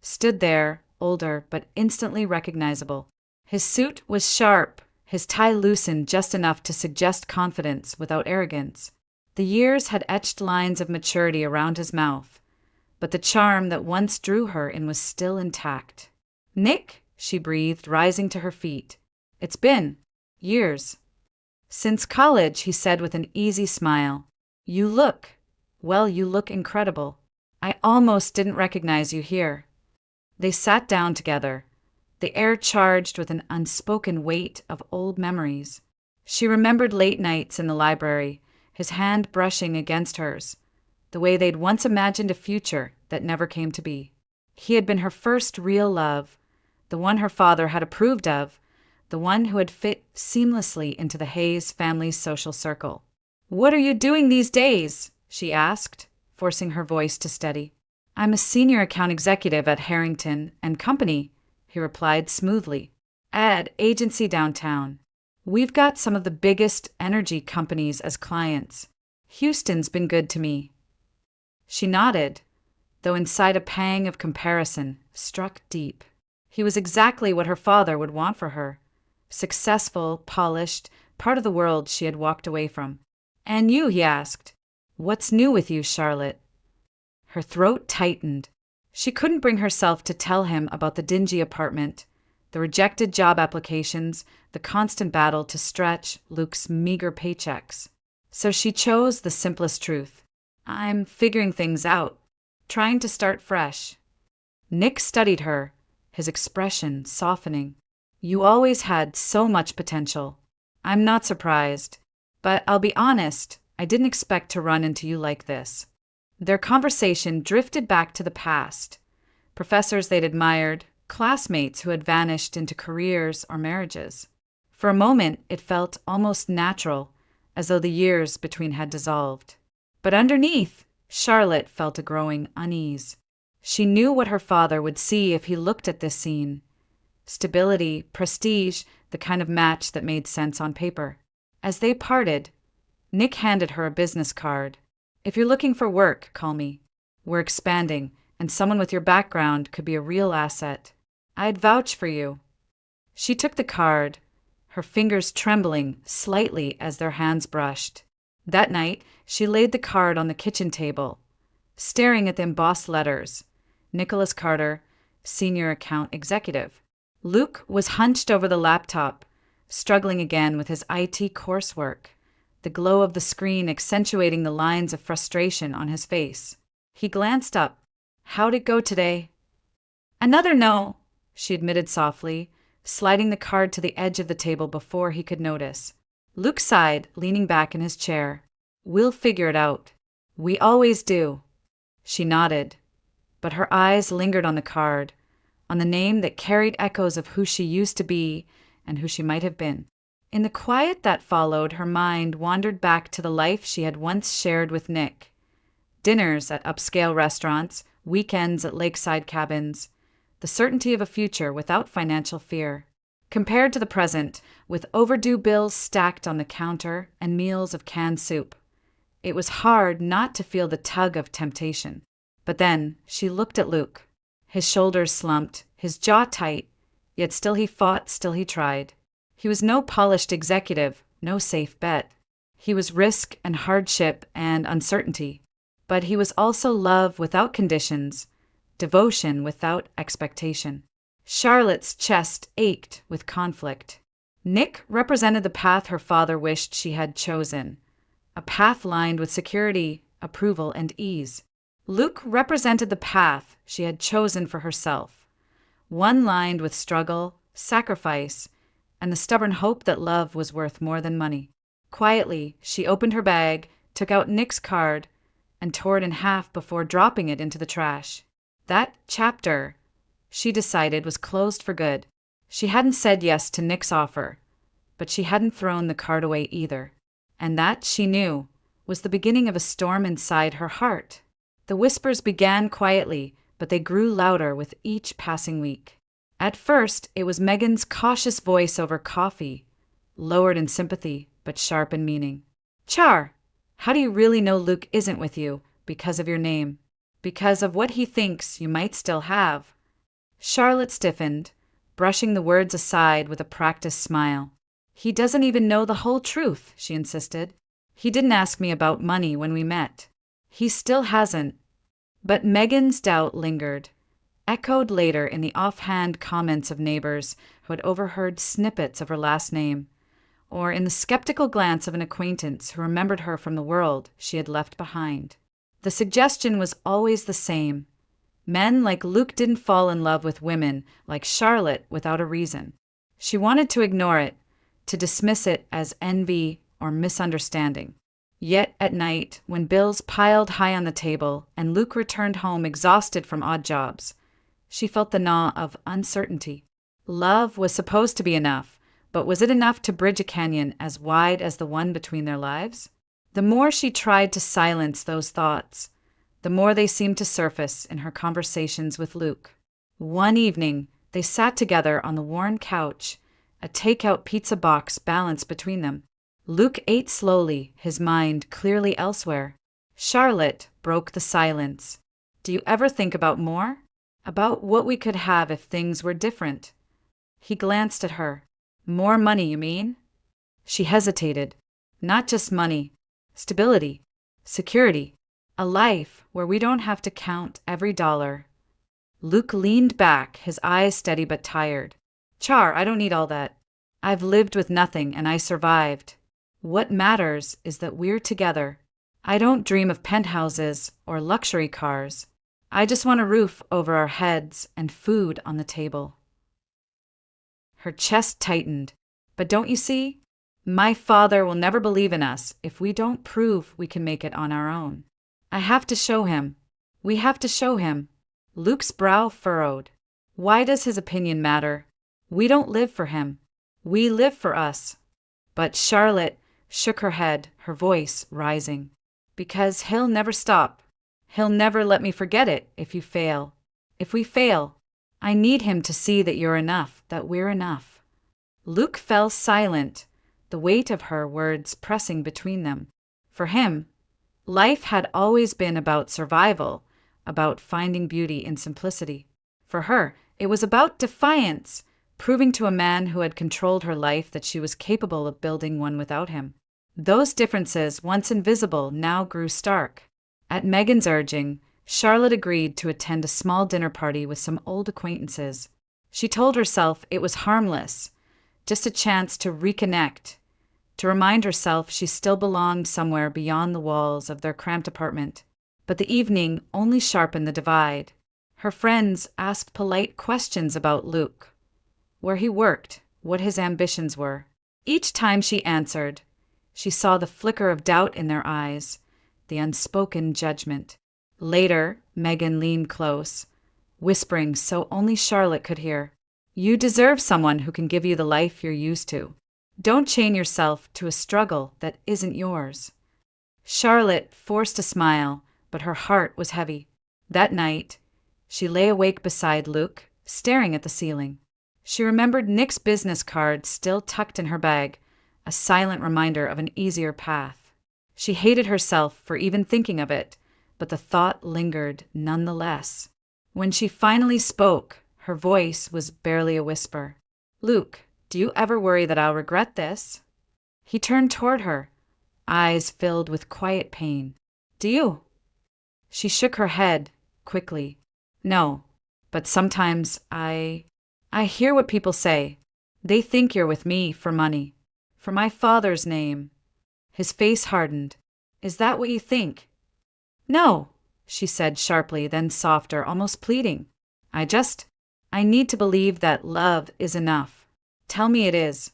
stood there, older but instantly recognizable. His suit was sharp, his tie loosened just enough to suggest confidence without arrogance. The years had etched lines of maturity around his mouth, but the charm that once drew her in was still intact. "Nick," she breathed, rising to her feet. "It's been years." "Since college," he said with an easy smile. You look incredible. I almost didn't recognize you here." They sat down together, the air charged with an unspoken weight of old memories. She remembered late nights in the library, his hand brushing against hers, the way they'd once imagined a future that never came to be. He had been her first real love, the one her father had approved of, the one who had fit seamlessly into the Hayes family's social circle. "What are you doing these days?" she asked, forcing her voice to steady. "I'm a senior account executive at Harrington and Company," he replied smoothly. "Ad agency downtown. We've got some of the biggest energy companies as clients. Houston's been good to me." She nodded, though inside a pang of comparison struck deep. He was exactly what her father would want for her. Successful, polished, part of the world she had walked away from. "And you," he asked, "what's new with you, Charlotte?" Her throat tightened. She couldn't bring herself to tell him about the dingy apartment, the rejected job applications, the constant battle to stretch Luke's meager paychecks. So she chose the simplest truth. I'm figuring things out, trying to start fresh. Nick studied her, his expression softening. You always had so much potential. I'm not surprised, but I'll be honest, I didn't expect to run into you like this. Their conversation drifted back to the past. Professors they'd admired, classmates who had vanished into careers or marriages. For a moment, it felt almost natural, as though the years between had dissolved. But underneath, Charlotte felt a growing unease. She knew what her father would see if he looked at this scene. Stability, prestige, the kind of match that made sense on paper. As they parted, Nick handed her a business card. If you're looking for work, call me. We're expanding, and someone with your background could be a real asset. I'd vouch for you. She took the card, her fingers trembling slightly as their hands brushed. That night, she laid the card on the kitchen table, staring at the embossed letters. Nicholas Carter, Senior Account Executive. Luke was hunched over the laptop, struggling again with his IT coursework, the glow of the screen accentuating the lines of frustration on his face. He glanced up. How'd it go today? Another no, she admitted softly, sliding the card to the edge of the table before he could notice. Luke sighed, leaning back in his chair. We'll figure it out. We always do. She nodded, but her eyes lingered on the card, on the name that carried echoes of who she used to be and who she might have been. In the quiet that followed, her mind wandered back to the life she had once shared with Nick. Dinners at upscale restaurants, weekends at lakeside cabins, the certainty of a future without financial fear. Compared to the present, with overdue bills stacked on the counter and meals of canned soup, it was hard not to feel the tug of temptation. But then she looked at Luke. His shoulders slumped, his jaw tight, yet still he fought, still he tried. He was no polished executive, no safe bet. He was risk and hardship and uncertainty. But he was also love without conditions, devotion without expectation. Charlotte's chest ached with conflict. Nick represented the path her father wished she had chosen, a path lined with security, approval, and ease. Luke represented the path she had chosen for herself, one lined with struggle, sacrifice, and the stubborn hope that love was worth more than money. Quietly, she opened her bag, took out Nick's card, and tore it in half before dropping it into the trash. That chapter, she decided, was closed for good. She hadn't said yes to Nick's offer, but she hadn't thrown the card away either. And that, she knew, was the beginning of a storm inside her heart. The whispers began quietly, but they grew louder with each passing week. At first, it was Megan's cautious voice over coffee, lowered in sympathy, but sharp in meaning. Char, how do you really know Luke isn't with you? Because of your name. Because of what he thinks you might still have. Charlotte stiffened, brushing the words aside with a practiced smile. He doesn't even know the whole truth, she insisted. He didn't ask me about money when we met. He still hasn't. But Megan's doubt lingered, echoed later in the offhand comments of neighbors who had overheard snippets of her last name, or in the skeptical glance of an acquaintance who remembered her from the world she had left behind. The suggestion was always the same. Men like Luke didn't fall in love with women like Charlotte without a reason. She wanted to ignore it, to dismiss it as envy or misunderstanding. Yet at night, when bills piled high on the table and Luke returned home exhausted from odd jobs, she felt the gnaw of uncertainty. Love was supposed to be enough, but was it enough to bridge a canyon as wide as the one between their lives? The more she tried to silence those thoughts, the more they seemed to surface in her conversations with Luke. One evening, they sat together on the worn couch, a takeout pizza box balanced between them. Luke ate slowly, his mind clearly elsewhere. Charlotte broke the silence. Do you ever think about more? About what we could have if things were different? He glanced at her. More money, you mean? She hesitated. Not just money. Stability. Security. A life where we don't have to count every dollar. Luke leaned back, his eyes steady but tired. Char, I don't need all that. I've lived with nothing and I survived. What matters is that we're together. I don't dream of penthouses or luxury cars. I just want a roof over our heads and food on the table." Her chest tightened. "But don't you see? My father will never believe in us if we don't prove we can make it on our own. I have to show him. We have to show him." Luke's brow furrowed. Why does his opinion matter? We don't live for him. We live for us. But Charlotte shook her head, her voice rising. "Because he'll never stop. He'll never let me forget it if you fail. If we fail, I need him to see that you're enough, that we're enough." Luke fell silent, the weight of her words pressing between them. For him, life had always been about survival, about finding beauty in simplicity. For her, it was about defiance, proving to a man who had controlled her life that she was capable of building one without him. Those differences, once invisible, now grew stark. At Megan's urging, Charlotte agreed to attend a small dinner party with some old acquaintances. She told herself it was harmless, just a chance to reconnect, to remind herself she still belonged somewhere beyond the walls of their cramped apartment. But the evening only sharpened the divide. Her friends asked polite questions about Luke, where he worked, what his ambitions were. Each time she answered, she saw the flicker of doubt in their eyes, the unspoken judgment. Later, Megan leaned close, whispering so only Charlotte could hear, "You deserve someone who can give you the life you're used to. Don't chain yourself to a struggle that isn't yours." Charlotte forced a smile, but her heart was heavy. That night, she lay awake beside Luke, staring at the ceiling. She remembered Nick's business card still tucked in her bag, a silent reminder of an easier path. She hated herself for even thinking of it, but the thought lingered nonetheless. When she finally spoke, her voice was barely a whisper. "Luke, do you ever worry that I'll regret this?" He turned toward her, eyes filled with quiet pain. "Do you?" She shook her head, quickly. "No, but sometimes I hear what people say. They think you're with me for money, for my father's name." His face hardened. "Is that what you think?" "No," she said sharply, then softer, almost pleading. I need to believe that love is enough. Tell me it is."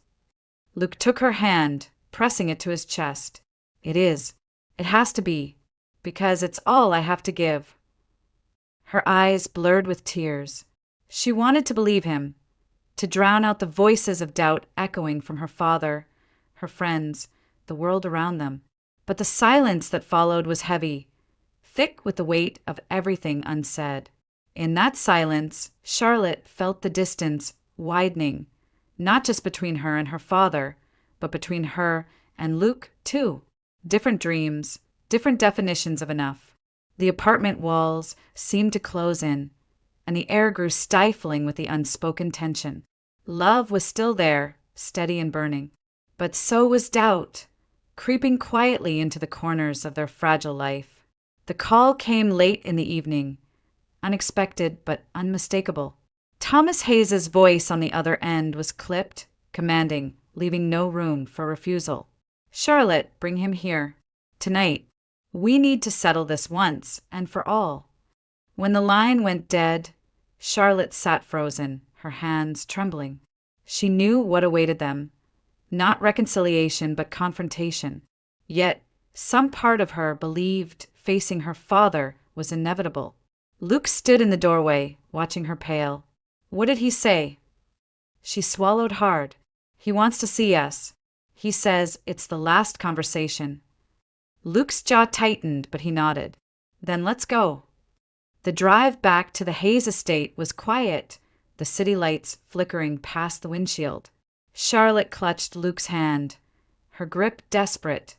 Luke took her hand, pressing it to his chest. "It is. It has to be, because it's all I have to give." Her eyes blurred with tears. She wanted to believe him, to drown out the voices of doubt echoing from her father, her friends, the world around them. But the silence that followed was heavy, thick with the weight of everything unsaid. In that silence, Charlotte felt the distance widening, not just between her and her father, but between her and Luke, too. Different dreams, different definitions of enough. The apartment walls seemed to close in, and the air grew stifling with the unspoken tension. Love was still there, steady and burning, but so was doubt, creeping quietly into the corners of their fragile life. The call came late in the evening, unexpected but unmistakable. Thomas Hayes's voice on the other end was clipped, commanding, leaving no room for refusal. "Charlotte, bring him here. Tonight. We need to settle this once and for all." When the line went dead, Charlotte sat frozen, her hands trembling. She knew what awaited them. Not reconciliation, but confrontation. Yet, some part of her believed facing her father was inevitable. Luke stood in the doorway, watching her pale. "What did he say?" She swallowed hard. "He wants to see us. He says it's the last conversation." Luke's jaw tightened, but he nodded. "Then let's go." The drive back to the Hayes estate was quiet, the city lights flickering past the windshield. Charlotte clutched Luke's hand, her grip desperate,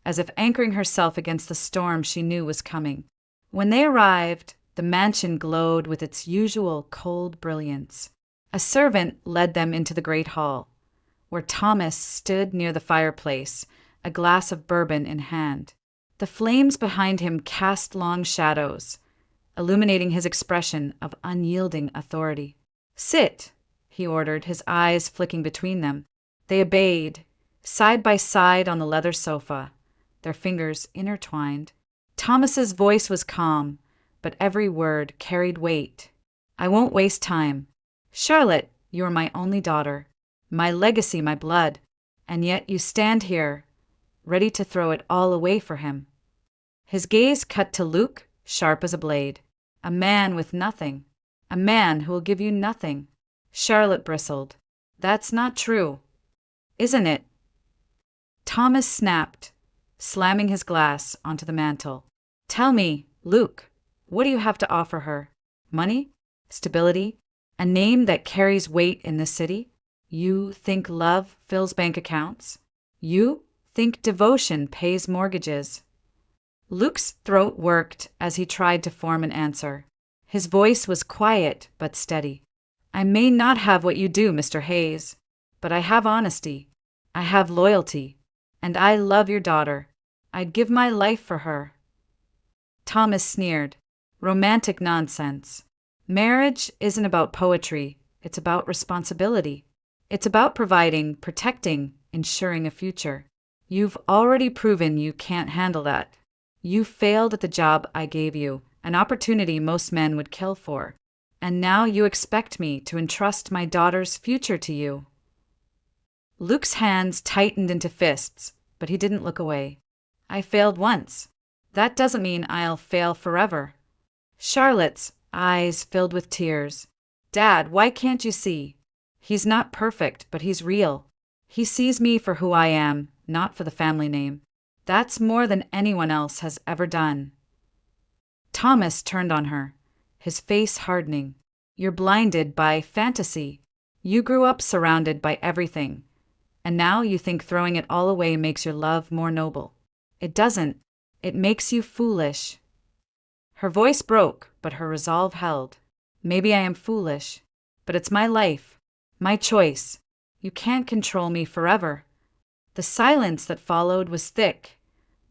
as if anchoring herself against the storm she knew was coming. When they arrived, the mansion glowed with its usual cold brilliance. A servant led them into the great hall, where Thomas stood near the fireplace, a glass of bourbon in hand. The flames behind him cast long shadows, illuminating his expression of unyielding authority. "Sit," he ordered, his eyes flicking between them. They obeyed, side by side on the leather sofa, their fingers intertwined. Thomas's voice was calm, but every word carried weight. "I won't waste time. Charlotte, you are my only daughter, my legacy, my blood, and yet you stand here, ready to throw it all away for him." His gaze cut to Luke, sharp as a blade. "A man with nothing. A man who will give you nothing." Charlotte bristled. "That's not true." "Isn't it?" Thomas snapped, slamming his glass onto the mantel. "Tell me, Luke, what do you have to offer her? Money? Stability? A name that carries weight in this city? You think love fills bank accounts? You think devotion pays mortgages?" Luke's throat worked as he tried to form an answer. His voice was quiet but steady. "I may not have what you do, Mr. Hayes, but I have honesty. I have loyalty. And I love your daughter. I'd give my life for her." Thomas sneered. "Romantic nonsense. Marriage isn't about poetry. It's about responsibility. It's about providing, protecting, ensuring a future. You've already proven you can't handle that. You failed at the job I gave you, an opportunity most men would kill for. And now you expect me to entrust my daughter's future to you." Luke's hands tightened into fists, but he didn't look away. "I failed once. That doesn't mean I'll fail forever." Charlotte's eyes filled with tears. "Dad, why can't you see? He's not perfect, but he's real. He sees me for who I am, not for the family name. That's more than anyone else has ever done." Thomas turned on her, his face hardening. "You're blinded by fantasy. You grew up surrounded by everything, and now you think throwing it all away makes your love more noble. It doesn't. It makes you foolish." Her voice broke, but her resolve held. "Maybe I am foolish, but it's my life, my choice. You can't control me forever." The silence that followed was thick,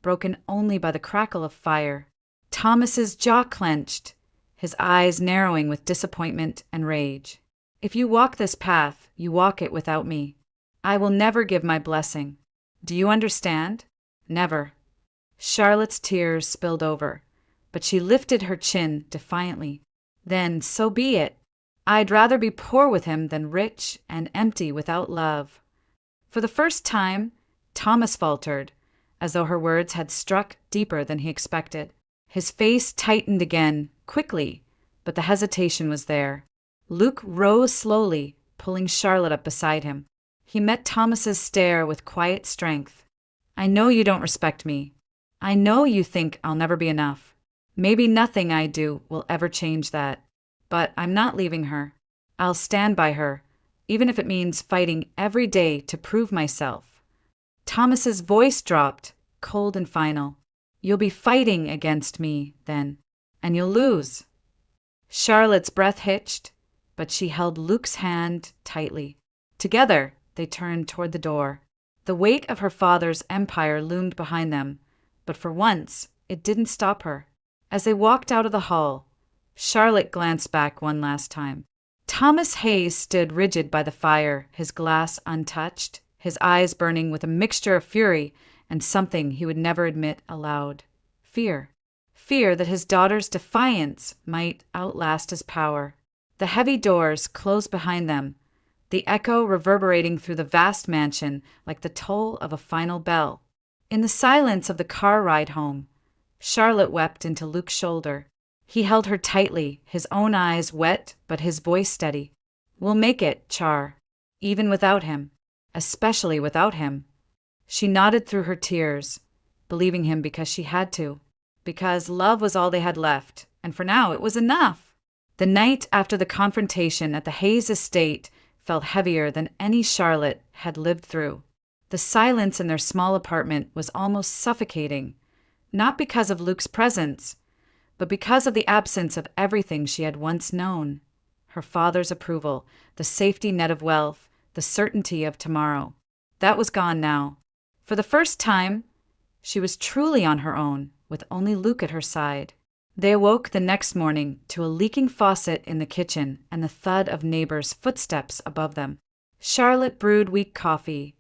broken only by the crackle of fire. Thomas's jaw clenched, his eyes narrowing with disappointment and rage. "If you walk this path, you walk it without me. I will never give my blessing. Do you understand? Never." Charlotte's tears spilled over, but she lifted her chin defiantly. "Then so be it. I'd rather be poor with him than rich and empty without love." For the first time, Thomas faltered, as though her words had struck deeper than he expected. His face tightened again, quickly, but the hesitation was there. Luke rose slowly, pulling Charlotte up beside him. He met Thomas's stare with quiet strength. "I know you don't respect me. I know you think I'll never be enough. Maybe nothing I do will ever change that. But I'm not leaving her. I'll stand by her, even if it means fighting every day to prove myself." Thomas's voice dropped, cold and final. "You'll be fighting against me, then, and you'll lose." Charlotte's breath hitched, but she held Luke's hand tightly. Together, they turned toward the door. The weight of her father's empire loomed behind them, but for once, it didn't stop her. As they walked out of the hall, Charlotte glanced back one last time. Thomas Hayes stood rigid by the fire, his glass untouched, his eyes burning with a mixture of fury and something he would never admit aloud. Fear. Fear that his daughter's defiance might outlast his power. The heavy doors closed behind them, the echo reverberating through the vast mansion like the toll of a final bell. In the silence of the car ride home, Charlotte wept into Luke's shoulder. He held her tightly, his own eyes wet but his voice steady. "We'll make it, Char, even without him, especially without him." She nodded through her tears, believing him because she had to, because love was all they had left, and for now it was enough. The night after the confrontation at the Hayes estate felt heavier than any Charlotte had lived through. The silence in their small apartment was almost suffocating, not because of Luke's presence, but because of the absence of everything she had once known. Her father's approval, the safety net of wealth, the certainty of tomorrow. That was gone now. For the first time, she was truly on her own, with only Luke at her side. They awoke the next morning to a leaking faucet in the kitchen and the thud of neighbors' footsteps above them. Charlotte brewed weak coffee,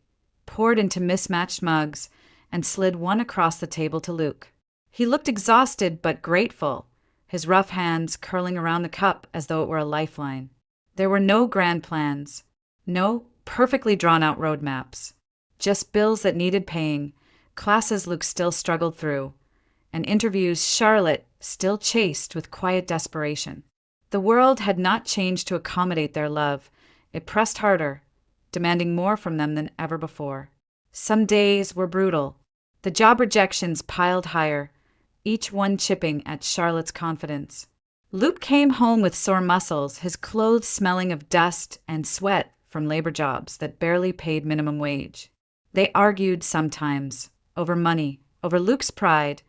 poured into mismatched mugs, and slid one across the table to Luke. He looked exhausted but grateful, his rough hands curling around the cup as though it were a lifeline. There were no grand plans, no perfectly drawn-out roadmaps, just bills that needed paying, classes Luke still struggled through, and interviews Charlotte still chased with quiet desperation. The world had not changed to accommodate their love. It pressed harder, demanding more from them than ever before. Some days were brutal. The job rejections piled higher, each one chipping at Charlotte's confidence. Luke came home with sore muscles, his clothes smelling of dust and sweat from labor jobs that barely paid minimum wage. They argued sometimes, over money, over Luke's pride,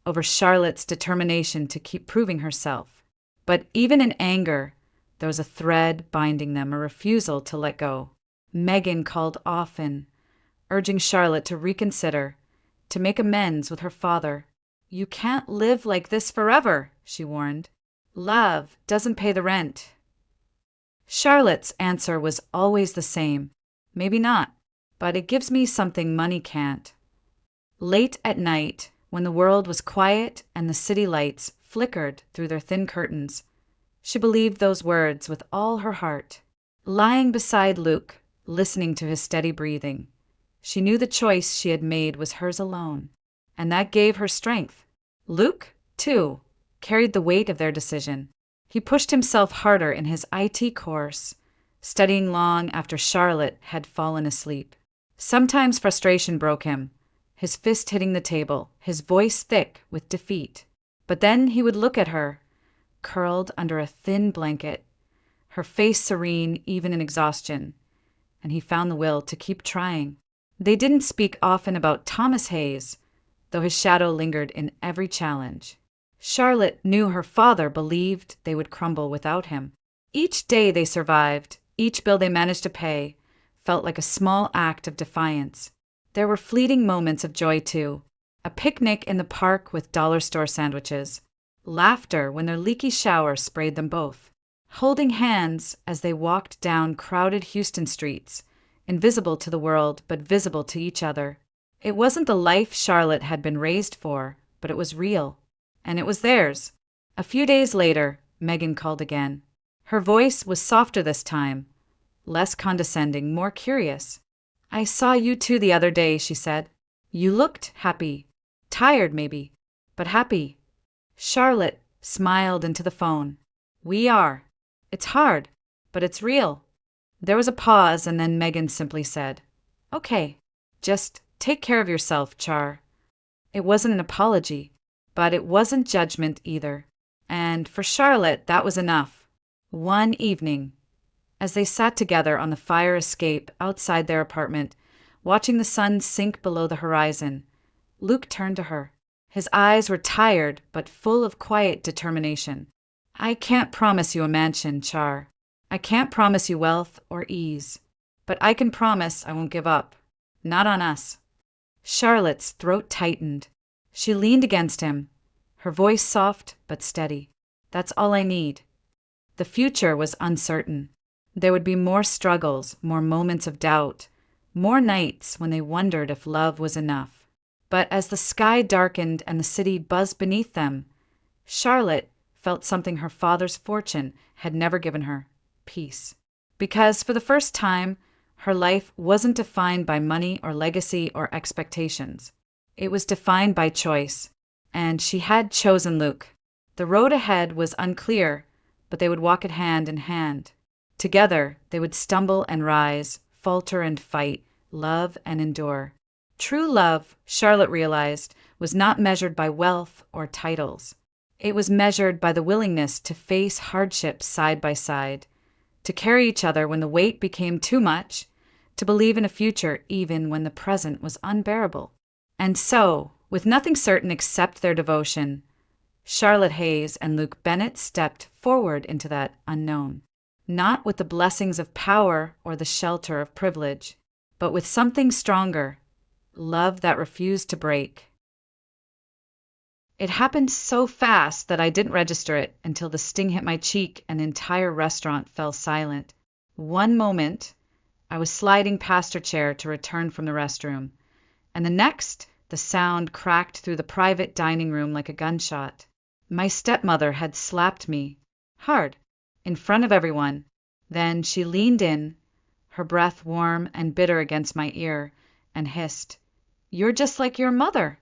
over Charlotte's determination to keep proving herself. But even in anger, there was a thread binding them, a refusal to let go. Megan called often, urging Charlotte to reconsider, to make amends with her father. "You can't live like this forever," she warned. "Love doesn't pay the rent." Charlotte's answer was always the same. "Maybe not, but it gives me something money can't." Late at night, when the world was quiet and the city lights flickered through their thin curtains, she believed those words with all her heart. Lying beside Luke, listening to his steady breathing, she knew the choice she had made was hers alone, and that gave her strength. Luke, too, carried the weight of their decision. He pushed himself harder in his IT course, studying long after Charlotte had fallen asleep. Sometimes frustration broke him, his fist hitting the table, his voice thick with defeat. But then he would look at her, curled under a thin blanket, her face serene even in exhaustion, and he found the will to keep trying. They didn't speak often about Thomas Hayes, though his shadow lingered in every challenge. Charlotte knew her father believed they would crumble without him. Each day they survived, each bill they managed to pay, felt like a small act of defiance. There were fleeting moments of joy, too. A picnic in the park with dollar store sandwiches. Laughter when their leaky shower sprayed them both. Holding hands as they walked down crowded Houston streets, invisible to the world but visible to each other. It wasn't the life Charlotte had been raised for, but it was real. And it was theirs. A few days later, Megan called again. Her voice was softer this time, less condescending, more curious. "I saw you two the other day," she said. "You looked happy. Tired, maybe, but happy." Charlotte smiled into the phone. "We are. It's hard, but it's real." There was a pause, and then Megan simply said, "Okay, just take care of yourself, Char." It wasn't an apology, but it wasn't judgment either. And for Charlotte, that was enough. One evening, as they sat together on the fire escape outside their apartment, watching the sun sink below the horizon, Luke turned to her. His eyes were tired, but full of quiet determination. "I can't promise you a mansion, Char. I can't promise you wealth or ease. But I can promise I won't give up. Not on us." Charlotte's throat tightened. She leaned against him, her voice soft but steady. "That's all I need." The future was uncertain. There would be more struggles, more moments of doubt, more nights when they wondered if love was enough. But as the sky darkened and the city buzzed beneath them, Charlotte felt something her father's fortune had never given her: peace. Because for the first time, her life wasn't defined by money or legacy or expectations. It was defined by choice, and she had chosen Luke. The road ahead was unclear, but they would walk it hand in hand. Together, they would stumble and rise, falter and fight, love and endure. True love, Charlotte realized, was not measured by wealth or titles. It was measured by the willingness to face hardships side by side, to carry each other when the weight became too much, to believe in a future even when the present was unbearable. And so, with nothing certain except their devotion, Charlotte Hayes and Luke Bennett stepped forward into that unknown, not with the blessings of power or the shelter of privilege, but with something stronger: love that refused to break. It happened so fast that I didn't register it until the sting hit my cheek and the entire restaurant fell silent. One moment, I was sliding past her chair to return from the restroom, and the next, The sound cracked through the private dining room like a gunshot. My stepmother had slapped me. Hard. In front of everyone. Then she leaned in, her breath warm and bitter against my ear, and hissed, "You're just like your mother."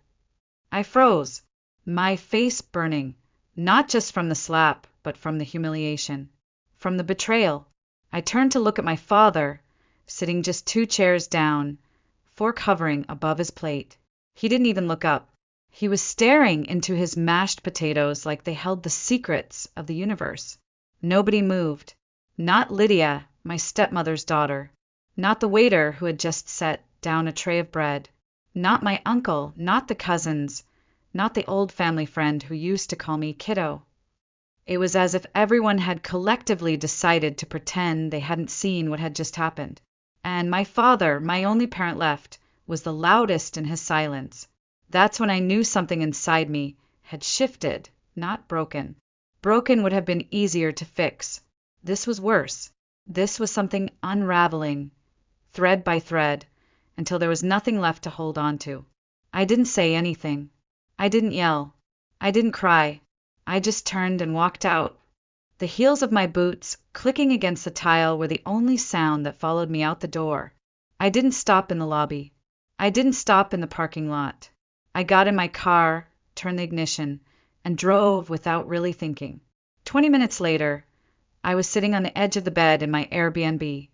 I froze, my face burning, not just from the slap, but from the humiliation, from the betrayal. I turned to look at my father, sitting just 2 chairs down, fork hovering above his plate. He didn't even look up. He was staring into his mashed potatoes like they held the secrets of the universe. Nobody moved. Not Lydia, my stepmother's daughter. Not the waiter who had just set down a tray of bread. Not my uncle, not the cousins, not the old family friend who used to call me kiddo. It was as if everyone had collectively decided to pretend they hadn't seen what had just happened. And my father, my only parent left, was the loudest in his silence. That's when I knew something inside me had shifted, not broken. Broken would have been easier to fix. This was worse. This was something unraveling, thread by thread, until there was nothing left to hold on to. I didn't say anything. I didn't yell. I didn't cry. I just turned and walked out. The heels of my boots clicking against the tile were the only sound that followed me out the door. I didn't stop in the lobby. I didn't stop in the parking lot. I got in my car, turned the ignition, and drove without really thinking. 20 minutes later, I was sitting on the edge of the bed in my Airbnb,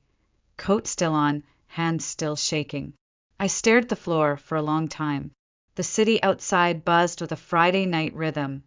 coat still on, hands still shaking. I stared at the floor for a long time. The city outside buzzed with a Friday night rhythm.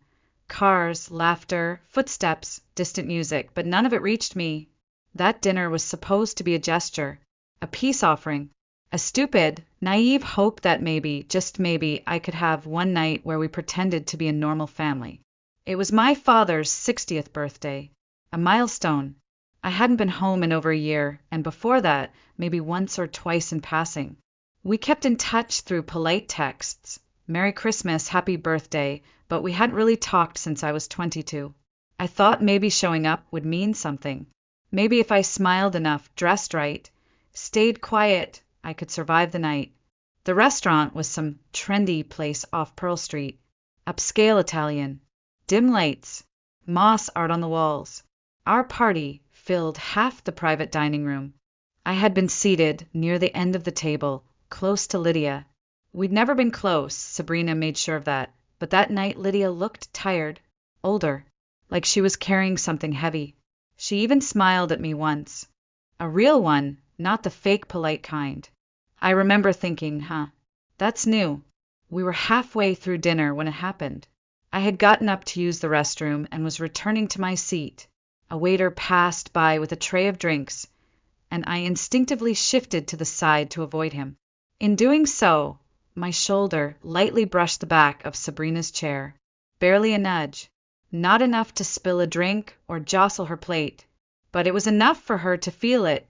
Cars, laughter, footsteps, distant music, but none of it reached me. That dinner was supposed to be a gesture, a peace offering, a stupid, naive hope that maybe, just maybe, I could have one night where we pretended to be a normal family. It was my father's 60th birthday, a milestone. I hadn't been home in over a year, and before that, maybe once or twice in passing. We kept in touch through polite texts, Merry Christmas, Happy Birthday, but we hadn't really talked since I was 22. I thought maybe showing up would mean something. Maybe if I smiled enough, dressed right, stayed quiet, I could survive the night. The restaurant was some trendy place off Pearl Street, upscale Italian, dim lights, moss art on the walls. Our party filled half the private dining room. I had been seated near the end of the table, close to Lydia. We'd never been close, Sabrina made sure of that, but that night Lydia looked tired, older, like she was carrying something heavy. She even smiled at me once. A real one, not the fake polite kind. I remember thinking, that's new. We were halfway through dinner when it happened. I had gotten up to use the restroom and was returning to my seat. A waiter passed by with a tray of drinks, and I instinctively shifted to the side to avoid him. In doing so, my shoulder lightly brushed the back of Sabrina's chair. Barely a nudge. Not enough to spill a drink or jostle her plate, but it was enough for her to feel it,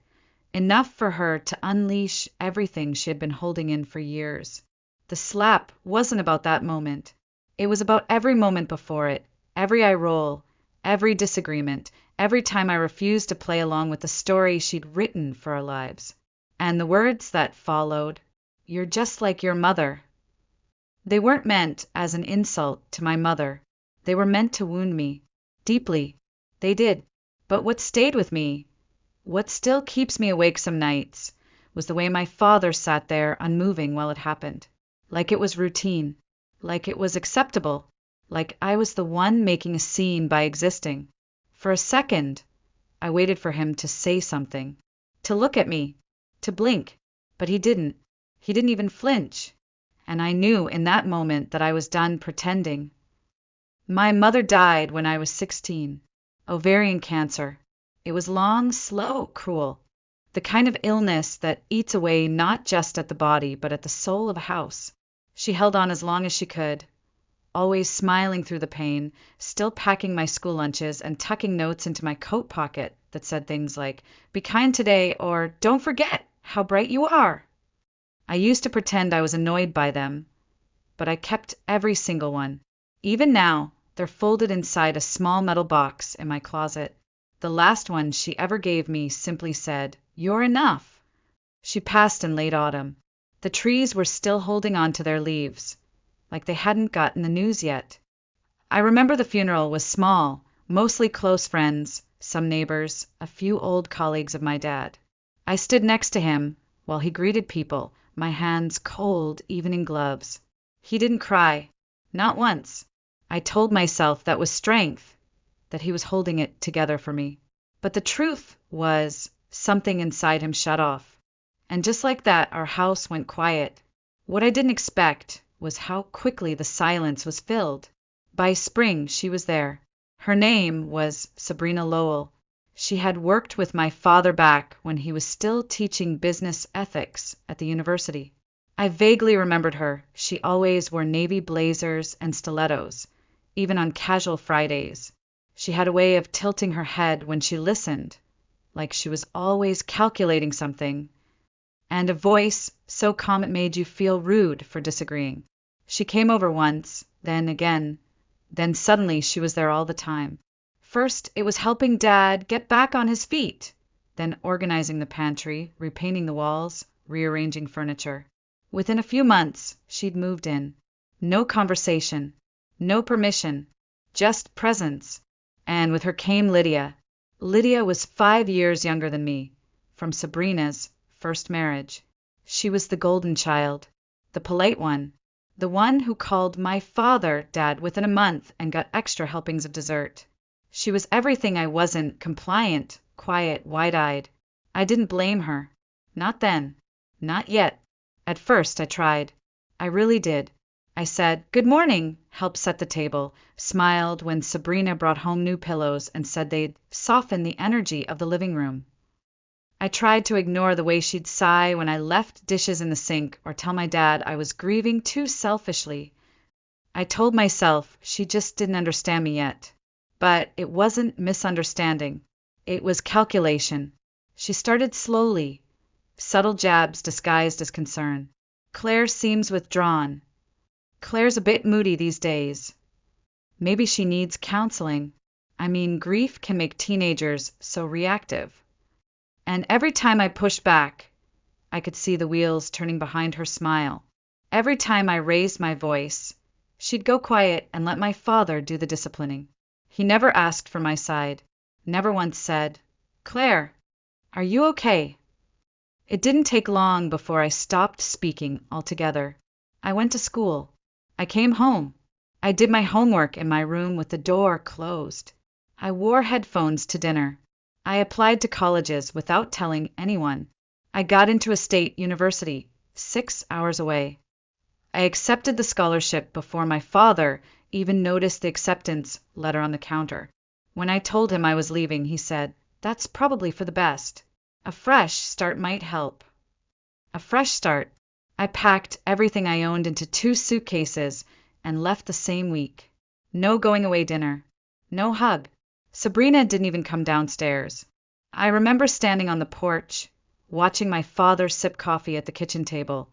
enough for her to unleash everything she had been holding in for years. The slap wasn't about that moment. It was about every moment before it, every eye roll, every disagreement, every time I refused to play along with the story she'd written for our lives. And the words that followed, "You're just like your mother." They weren't meant as an insult to my mother. They were meant to wound me. Deeply. They did. But what stayed with me, what still keeps me awake some nights, was the way my father sat there unmoving while it happened. Like it was routine. Like it was acceptable. Like I was the one making a scene by existing. For a second, I waited for him to say something. To look at me. To blink. But he didn't. He didn't even flinch. And I knew in that moment that I was done pretending. My mother died when I was 16. Ovarian cancer. It was long, slow, cruel. The kind of illness that eats away not just at the body, but at the soul of a house. She held on as long as she could, always smiling through the pain, still packing my school lunches and tucking notes into my coat pocket that said things like, "Be kind today," or "Don't forget how bright you are." I used to pretend I was annoyed by them, but I kept every single one. Even now, they're folded inside a small metal box in my closet. The last one she ever gave me simply said, "You're enough." She passed in late autumn. The trees were still holding on to their leaves, like they hadn't gotten the news yet. I remember the funeral was small, mostly close friends, some neighbors, a few old colleagues of my dad. I stood next to him while he greeted people, my hands cold even in gloves. He didn't cry, not once. I told myself that was strength, that he was holding it together for me. But the truth was, something inside him shut off. And just like that, our house went quiet. What I didn't expect was how quickly the silence was filled. By spring, she was there. Her name was Sabrina Lowell. She had worked with my father back when he was still teaching business ethics at the university. I vaguely remembered her. She always wore navy blazers and stilettos, even on casual Fridays. She had a way of tilting her head when she listened, like she was always calculating something, and a voice so calm it made you feel rude for disagreeing. She came over once, then again, then suddenly she was there all the time. First, it was helping Dad get back on his feet, then organizing the pantry, repainting the walls, rearranging furniture. Within a few months, she'd moved in. No conversation, no permission, just presence. And with her came Lydia. Lydia was 5 years younger than me, from Sabrina's first marriage. She was the golden child, the polite one, the one who called my father Dad within a month and got extra helpings of dessert. She was everything I wasn't: compliant, quiet, wide-eyed. I didn't blame her. Not then. Not yet. At first I tried. I really did. I said, "Good morning," helped set the table, smiled when Sabrina brought home new pillows and said they'd soften the energy of the living room. I tried to ignore the way she'd sigh when I left dishes in the sink or tell my dad I was grieving too selfishly. I told myself she just didn't understand me yet. But it wasn't misunderstanding. It was calculation. She started slowly, subtle jabs disguised as concern. "Claire seems withdrawn. Claire's a bit moody these days. Maybe she needs counseling. I mean, grief can make teenagers so reactive." And every time I pushed back, I could see the wheels turning behind her smile. Every time I raised my voice, she'd go quiet and let my father do the disciplining. He never asked for my side, never once said, "Claire, are you okay?" It didn't take long before I stopped speaking altogether. I went to school. I came home. I did my homework in my room with the door closed. I wore headphones to dinner. I applied to colleges without telling anyone. I got into a state university, 6 hours away. I accepted the scholarship before my father even noticed the acceptance letter on the counter. When I told him I was leaving, he said, "That's probably for the best. A fresh start might help." A fresh start. I packed everything I owned into 2 suitcases and left the same week. No going away dinner. No hug. Sabrina didn't even come downstairs. I remember standing on the porch, watching my father sip coffee at the kitchen table,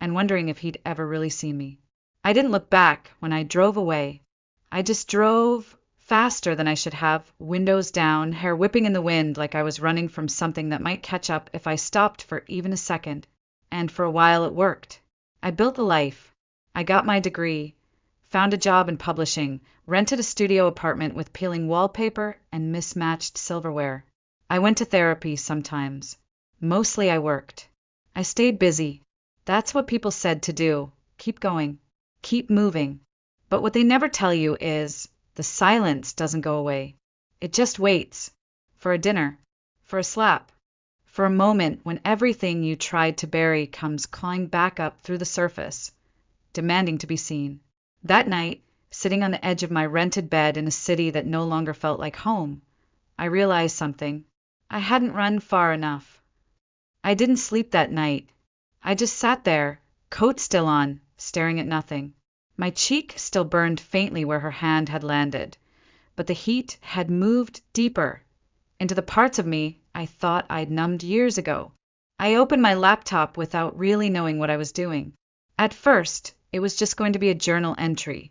and wondering if he'd ever really seen me. I didn't look back when I drove away. I just drove faster than I should have, windows down, hair whipping in the wind like I was running from something that might catch up if I stopped for even a second. And for a while it worked. I built a life. I got my degree, found a job in publishing, rented a studio apartment with peeling wallpaper and mismatched silverware. I went to therapy sometimes. Mostly I worked. I stayed busy. That's what people said to do. Keep going. Keep moving. But what they never tell you is the silence doesn't go away. It just waits. For a dinner. For a slap. For a moment when everything you tried to bury comes clawing back up through the surface, demanding to be seen. That night, sitting on the edge of my rented bed in a city that no longer felt like home, I realized something. I hadn't run far enough. I didn't sleep that night. I just sat there, coat still on, staring at nothing. My cheek still burned faintly where her hand had landed, but the heat had moved deeper, into the parts of me I thought I'd numbed years ago. I opened my laptop without really knowing what I was doing. At first, it was just going to be a journal entry,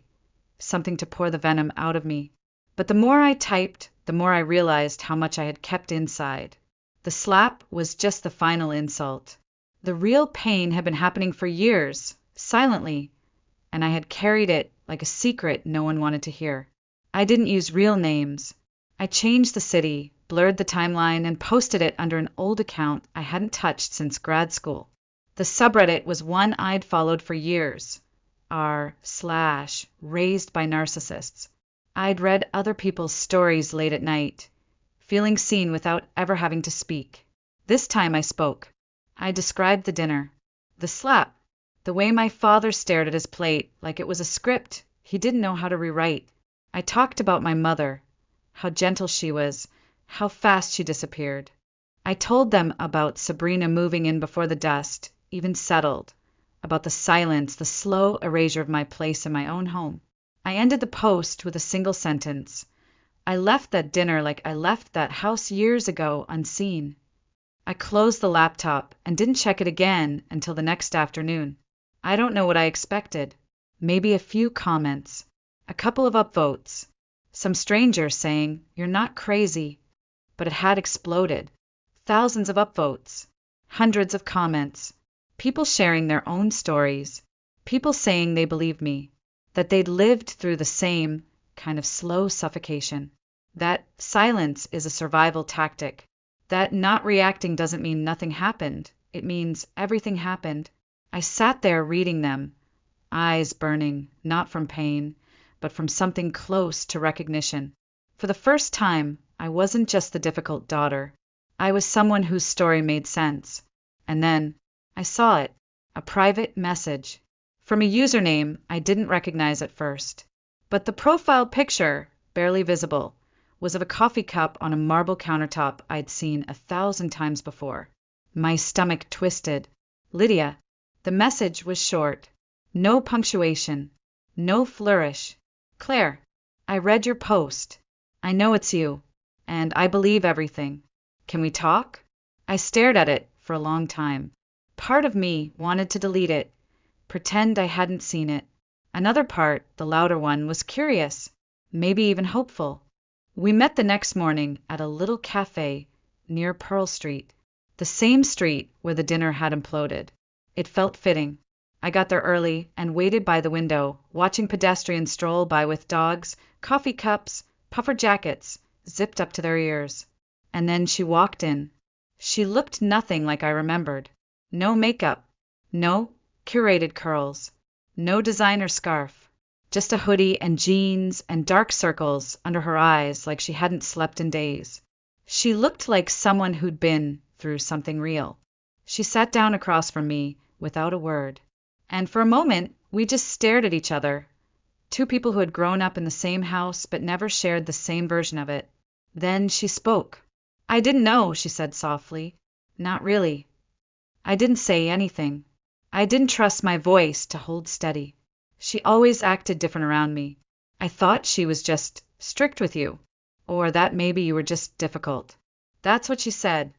something to pour the venom out of me. But the more I typed, the more I realized how much I had kept inside. The slap was just the final insult. The real pain had been happening for years, silently, and I had carried it like a secret no one wanted to hear. I didn't use real names. I changed the city, blurred the timeline, and posted it under an old account I hadn't touched since grad school. The subreddit was one I'd followed for years, r/raised by narcissists. I'd read other people's stories late at night, feeling seen without ever having to speak. This time I spoke. I described the dinner, the slap, the way my father stared at his plate like it was a script he didn't know how to rewrite. I talked about my mother, how gentle she was, how fast she disappeared. I told them about Sabrina moving in before the dust even settled, about the silence, the slow erasure of my place in my own home. I ended the post with a single sentence. I left that dinner like I left that house years ago, unseen. I closed the laptop and didn't check it again until the next afternoon. I don't know what I expected. Maybe a few comments, a couple of upvotes, some stranger saying, "You're not crazy," but it had exploded. Thousands of upvotes, hundreds of comments, people sharing their own stories, people saying they believed me, that they'd lived through the same kind of slow suffocation, that silence is a survival tactic, that not reacting doesn't mean nothing happened, it means everything happened. I sat there reading them, eyes burning, not from pain, but from something close to recognition. For the first time, I wasn't just the difficult daughter. I was someone whose story made sense. And then, I saw it, a private message, from a username I didn't recognize at first. But the profile picture, barely visible, was of a coffee cup on a marble countertop I'd seen 1,000 times before. My stomach twisted. "Lydia." The message was short. No punctuation. No flourish. "Claire, I read your post. I know it's you. And I believe everything. Can we talk?" I stared at it for a long time. Part of me wanted to delete it, pretend I hadn't seen it. Another part, the louder one, was curious, maybe even hopeful. We met the next morning at a little cafe near Pearl Street, the same street where the dinner had imploded. It felt fitting. I got there early and waited by the window, watching pedestrians stroll by with dogs, coffee cups, puffer jackets, zipped up to their ears. And then she walked in. She looked nothing like I remembered. No makeup, no curated curls, no designer scarf, just a hoodie and jeans and dark circles under her eyes like she hadn't slept in days. She looked like someone who'd been through something real. She sat down across from me without a word. And for a moment, we just stared at each other. Two people who had grown up in the same house but never shared the same version of it. Then she spoke. "I didn't know," she said softly. "Not really." I didn't say anything. I didn't trust my voice to hold steady. She always acted different around me. I thought she was just strict with you, or that maybe you were just difficult. That's what she said.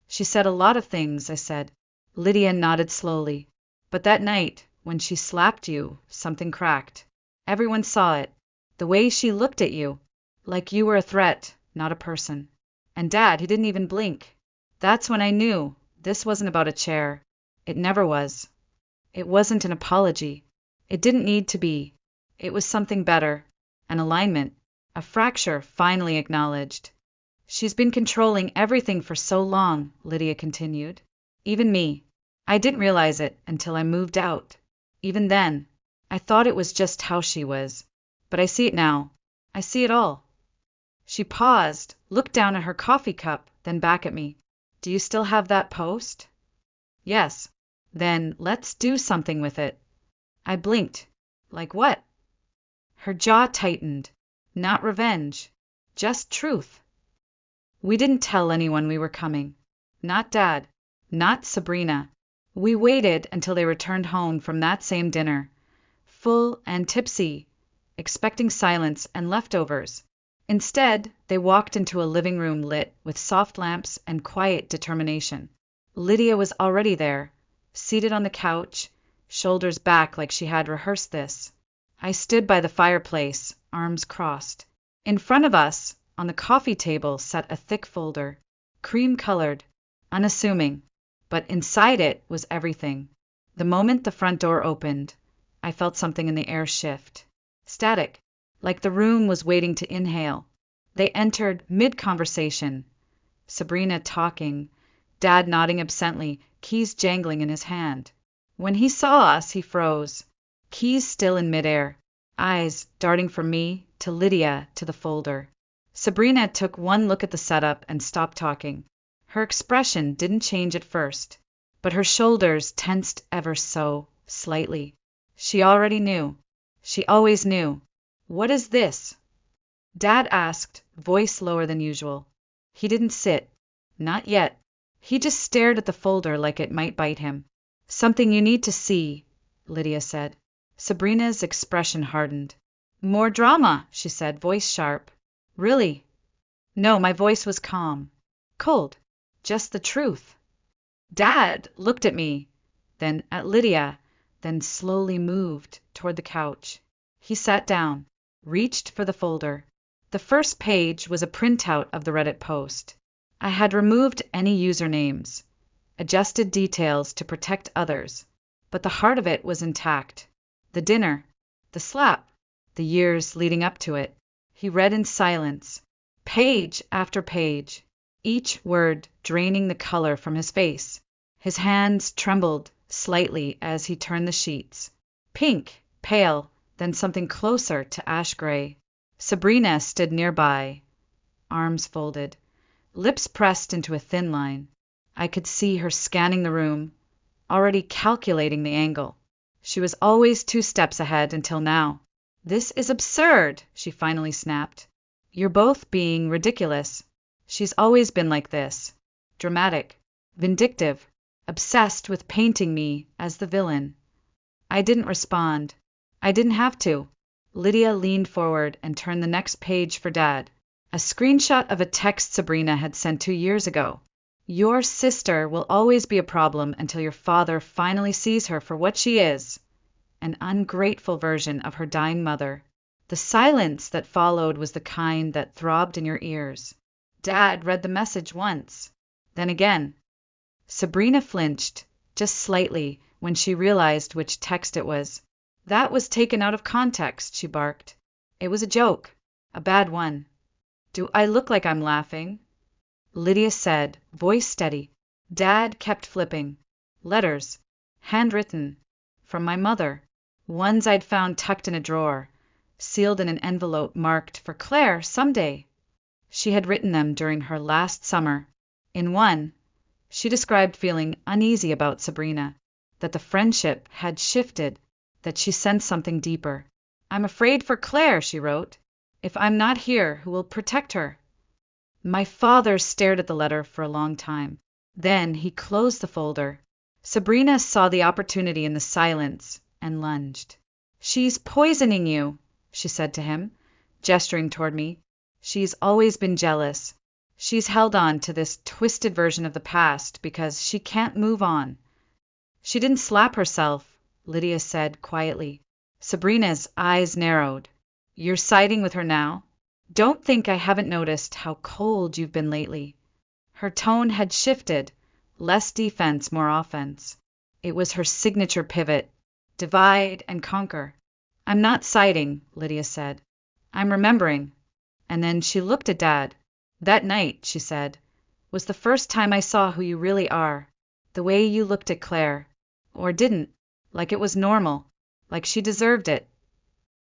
She said a lot of things, I said. Lydia nodded slowly. But that night, when she slapped you, something cracked. Everyone saw it. The way she looked at you, like you were a threat, not a person. And Dad, he didn't even blink. That's when I knew this wasn't about a chair. It never was. It wasn't an apology. It didn't need to be. It was something better. An alignment. A fracture finally acknowledged. "She's been controlling everything for so long," Lydia continued. "Even me. I didn't realize it until I moved out. Even then, I thought it was just how she was. But I see it now. I see it all." She paused, looked down at her coffee cup, then back at me. "Do you still have that post?" "Yes." "Then let's do something with it." I blinked. "Like what?" Her jaw tightened. "Not revenge. Just truth." We didn't tell anyone we were coming. Not Dad. Not Sabrina. We waited until they returned home from that same dinner, full and tipsy, expecting silence and leftovers. Instead, they walked into a living room lit with soft lamps and quiet determination. Lydia was already there, seated on the couch, shoulders back like she had rehearsed this. I stood by the fireplace, arms crossed. In front of us, on the coffee table, sat a thick folder, cream-colored, unassuming, but inside it was everything. The moment the front door opened, I felt something in the air shift. Static, like the room was waiting to inhale. They entered mid-conversation. Sabrina talking, Dad nodding absently, keys jangling in his hand. When he saw us, he froze, keys still in midair, eyes darting from me to Lydia to the folder. Sabrina took one look at the setup and stopped talking. Her expression didn't change at first, but her shoulders tensed ever so slightly. She already knew. She always knew. "What is this?" Dad asked, voice lower than usual. He didn't sit. Not yet. He just stared at the folder like it might bite him. "Something you need to see," Lydia said. Sabrina's expression hardened. "More drama," she said, voice sharp. "Really?" No, my voice was calm. Cold. Just the truth. Dad looked at me, then at Lydia, then slowly moved toward the couch. He sat down, reached for the folder. The first page was a printout of the Reddit post. I had removed any usernames, adjusted details to protect others, but the heart of it was intact. The dinner, the slap, the years leading up to it. He read in silence, page after page, each word draining the color from his face. His hands trembled slightly as he turned the sheets. Pink, pale, then something closer to ash gray. Sabrina stood nearby, arms folded, lips pressed into a thin line. I could see her scanning the room, already calculating the angle. She was always 2 steps ahead until now. "This is absurd," she finally snapped. "You're both being ridiculous. She's always been like this. Dramatic, vindictive, obsessed with painting me as the villain." I didn't respond. I didn't have to. Lydia leaned forward and turned the next page for Dad. A screenshot of a text Sabrina had sent 2 years ago. "Your sister will always be a problem until your father finally sees her for what she is." An ungrateful version of her dying mother. The silence that followed was the kind that throbbed in your ears. Dad read the message once, then again. Sabrina flinched, just slightly, when she realized which text it was. "That was taken out of context," she barked. "It was a joke. A bad one." "Do I look like I'm laughing?" Lydia said, voice steady. Dad kept flipping. Letters. Handwritten. From my mother. Ones I'd found tucked in a drawer, sealed in an envelope marked for Claire someday. She had written them during her last summer. In one, she described feeling uneasy about Sabrina, that the friendship had shifted, that she sensed something deeper. "I'm afraid for Claire," she wrote. "If I'm not here, who will protect her?" My father stared at the letter for a long time. Then he closed the folder. Sabrina saw the opportunity in the silence and lunged. "She's poisoning you," she said to him, gesturing toward me. "She's always been jealous. She's held on to this twisted version of the past because she can't move on." "She didn't slap herself," Lydia said quietly. Sabrina's eyes narrowed. "You're siding with her now? Don't think I haven't noticed how cold you've been lately." Her tone had shifted, less defense, more offense. It was her signature pivot. Divide and conquer. "I'm not siding," Lydia said. "I'm remembering." And then she looked at Dad. "That night," she said, "was the first time I saw who you really are. The way you looked at Claire. Or didn't. Like it was normal. Like she deserved it."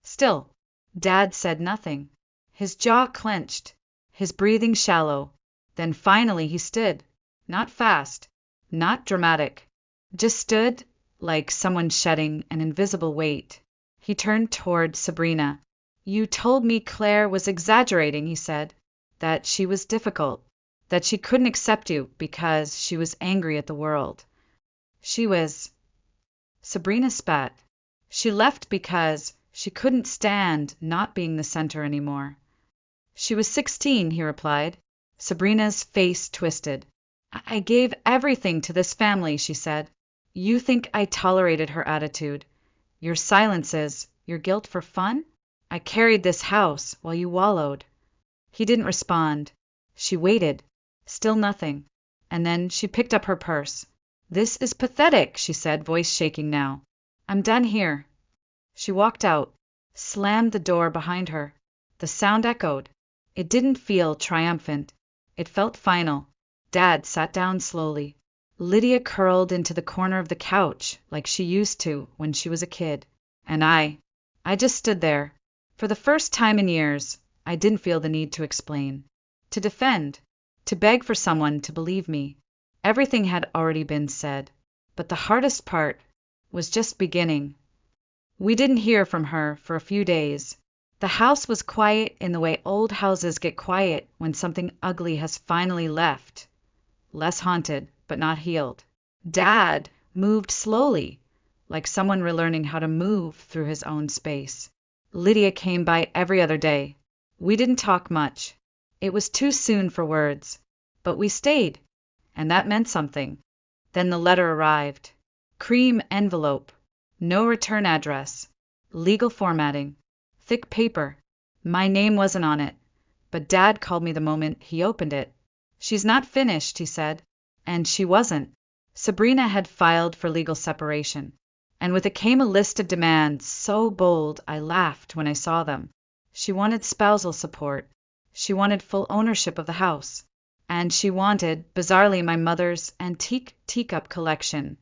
Still, Dad said nothing. His jaw clenched, his breathing shallow. Then finally he stood. Not fast, not dramatic. Just stood, like someone shedding an invisible weight. He turned toward Sabrina. "You told me Claire was exaggerating," he said. "That she was difficult. That she couldn't accept you because she was angry at the world. She was—" Sabrina spat. "She left because she couldn't stand not being the center anymore." "She was 16, he replied. Sabrina's face twisted. "I gave everything to this family," she said. "You think I tolerated her attitude, your silences, your guilt for fun? I carried this house while you wallowed." He didn't respond. She waited. Still nothing. And then she picked up her purse. "This is pathetic," she said, voice shaking now. "I'm done here." She walked out, slammed the door behind her. The sound echoed. It didn't feel triumphant. It felt final. Dad sat down slowly. Lydia curled into the corner of the couch like she used to when she was a kid. And I just stood there. For the first time in years, I didn't feel the need to explain, to defend, to beg for someone to believe me. Everything had already been said. But the hardest part was just beginning. We didn't hear from her for a few days. The house was quiet in the way old houses get quiet when something ugly has finally left. Less haunted, but not healed. Dad moved slowly, like someone relearning how to move through his own space. Lydia came by every other day. We didn't talk much. It was too soon for words. But we stayed, and that meant something. Then the letter arrived. Cream envelope. No return address. Legal formatting. Thick paper. My name wasn't on it, but Dad called me the moment he opened it. "She's not finished," he said. And she wasn't. Sabrina had filed for legal separation, and with it came a list of demands so bold I laughed when I saw them. She wanted spousal support. She wanted full ownership of the house. And she wanted, bizarrely, my mother's antique teacup collection.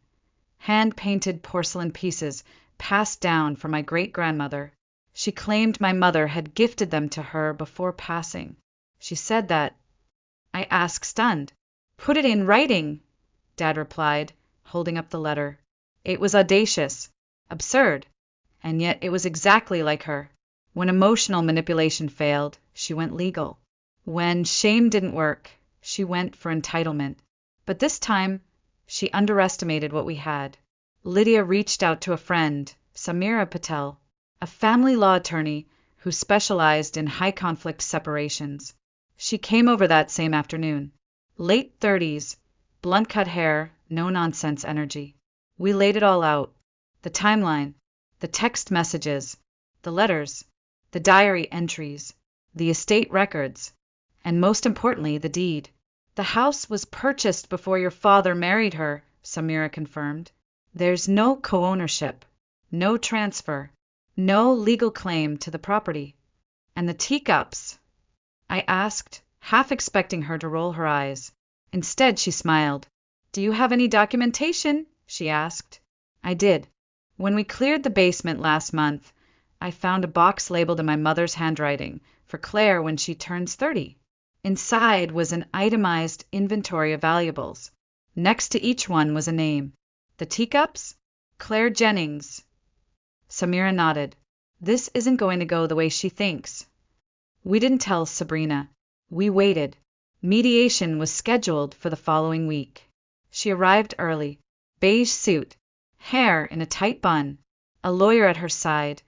Hand-painted porcelain pieces passed down from my great-grandmother. She claimed my mother had gifted them to her before passing. She said that. I asked, stunned. "Put it in writing," Dad replied, holding up the letter. It was audacious, absurd, and yet it was exactly like her. When emotional manipulation failed, she went legal. When shame didn't work, she went for entitlement. But this time, she underestimated what we had. Lydia reached out to a friend, Samira Patel, a family law attorney who specialized in high-conflict separations. She came over that same afternoon. Late 30s, blunt-cut hair, no-nonsense energy. We laid it all out. The timeline, the text messages, the letters, the diary entries, the estate records, and most importantly, the deed. "The house was purchased before your father married her," Samira confirmed. "There's no co-ownership, no transfer, no legal claim to the property." "And the teacups?" I asked, half expecting her to roll her eyes. Instead, she smiled. "Do you have any documentation?" she asked. I did. When we cleared the basement last month, I found a box labeled in my mother's handwriting, for Claire when she turns 30. Inside was an itemized inventory of valuables. Next to each one was a name. The teacups? Claire Jennings. Samira nodded. "This isn't going to go the way she thinks." We didn't tell Sabrina. We waited. Mediation was scheduled for the following week. She arrived early. Beige suit, hair in a tight bun, a lawyer at her side,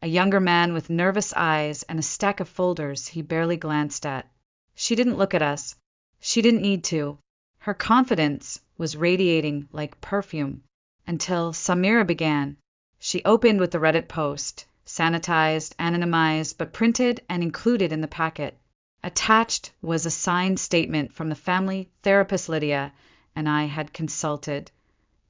a younger man with nervous eyes and a stack of folders he barely glanced at. She didn't look at us. She didn't need to. Her confidence was radiating like perfume. Until Samira began. She opened with the Reddit post, sanitized, anonymized, but printed and included in the packet. Attached was a signed statement from the family therapist Lydia and I had consulted,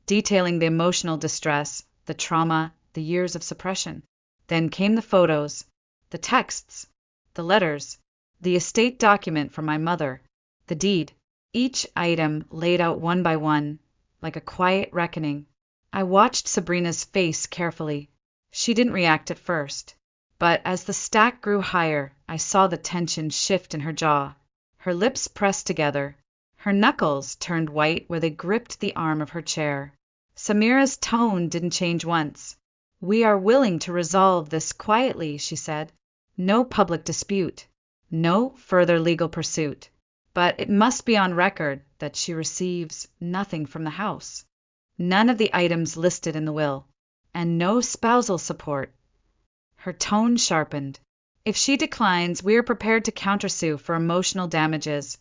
detailing the emotional distress, the trauma, the years of suppression. Then came the photos, the texts, the letters, the estate document from my mother, the deed, each item laid out one by one, like a quiet reckoning. I watched Sabrina's face carefully. She didn't react at first, but as the stack grew higher, I saw the tension shift in her jaw. Her lips pressed together. Her knuckles turned white where they gripped the arm of her chair. Samira's tone didn't change once. "We are willing to resolve this quietly," she said. "No public dispute. No further legal pursuit. But it must be on record that she receives nothing from the house. None of the items listed in the will. And no spousal support." Her tone sharpened. "If she declines, we are prepared to countersue for emotional damages,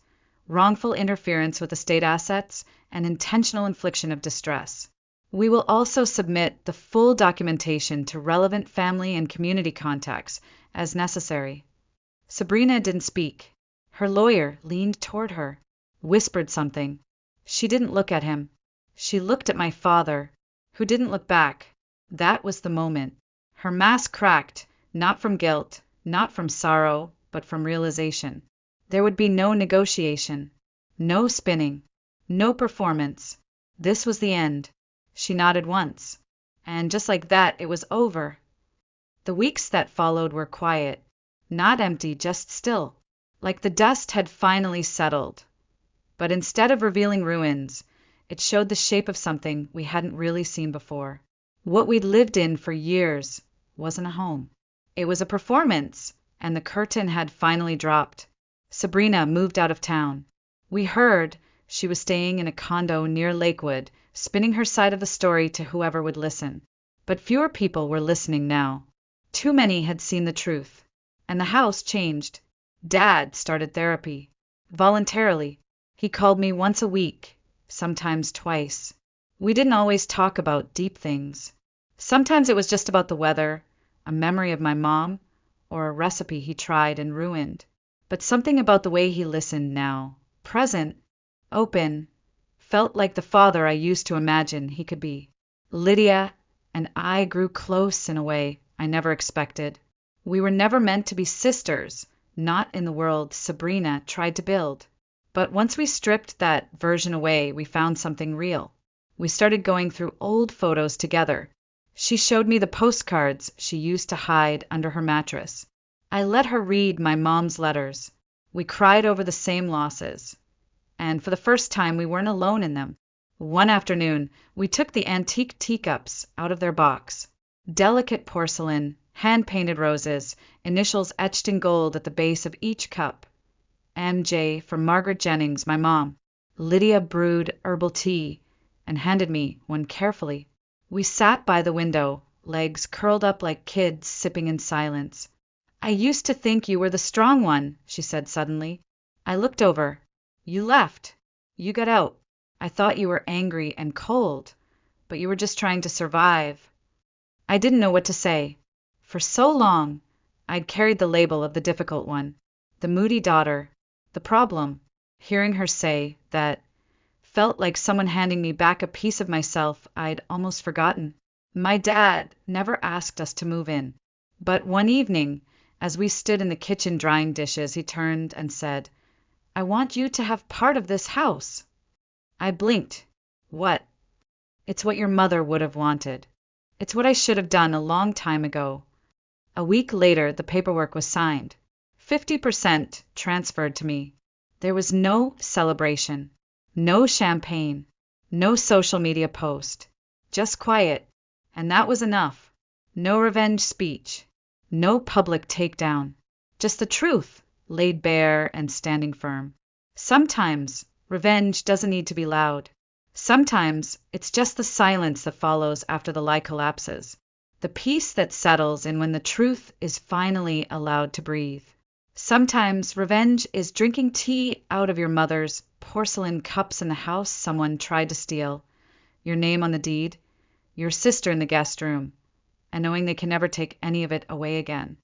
wrongful interference with estate assets, and intentional infliction of distress. We will also submit the full documentation to relevant family and community contacts as necessary." Sabrina didn't speak. Her lawyer leaned toward her, whispered something. She didn't look at him. She looked at my father, who didn't look back. That was the moment. Her mask cracked, not from guilt, not from sorrow, but from realization. There would be no negotiation, no spinning, no performance. This was the end. She nodded once, and just like that, it was over. The weeks that followed were quiet, not empty, just still, like the dust had finally settled. But instead of revealing ruins, it showed the shape of something we hadn't really seen before. What we'd lived in for years wasn't a home. It was a performance, and the curtain had finally dropped. Sabrina moved out of town. We heard she was staying in a condo near Lakewood, spinning her side of the story to whoever would listen. But fewer people were listening now. Too many had seen the truth. And the house changed. Dad started therapy. Voluntarily. He called me once a week, sometimes twice. We didn't always talk about deep things. Sometimes it was just about the weather, a memory of my mom, or a recipe he tried and ruined. But something about the way he listened now, present, open, felt like the father I used to imagine he could be. Lydia and I grew close in a way I never expected. We were never meant to be sisters, not in the world Sabrina tried to build. But once we stripped that version away, we found something real. We started going through old photos together. She showed me the postcards she used to hide under her mattress. I let her read my mom's letters. We cried over the same losses. And for the first time, we weren't alone in them. One afternoon, we took the antique teacups out of their box. Delicate porcelain, hand-painted roses, initials etched in gold at the base of each cup. MJ for Margaret Jennings, my mom. Lydia brewed herbal tea and handed me one carefully. We sat by the window, legs curled up like kids sipping in silence. I used to think you were the strong one, she said suddenly. I looked over. You left. You got out. I thought you were angry and cold, but you were just trying to survive. I didn't know what to say. For so long, I'd carried the label of the difficult one, the moody daughter, the problem. Hearing her say that felt like someone handing me back a piece of myself I'd almost forgotten. My dad never asked us to move in, but one evening, as we stood in the kitchen drying dishes, he turned and said, I want you to have part of this house. I blinked. What? It's what your mother would have wanted. It's what I should have done a long time ago. A week later, the paperwork was signed. 50% transferred to me. There was no celebration, no champagne, no social media post, just quiet, and that was enough. No revenge speech, no public takedown, just the truth, laid bare and standing firm. Sometimes revenge doesn't need to be loud. Sometimes it's just the silence that follows after the lie collapses, the peace that settles in when the truth is finally allowed to breathe. Sometimes revenge is drinking tea out of your mother's porcelain cups in the house someone tried to steal, your name on the deed, your sister in the guest room, and knowing they can never take any of it away again.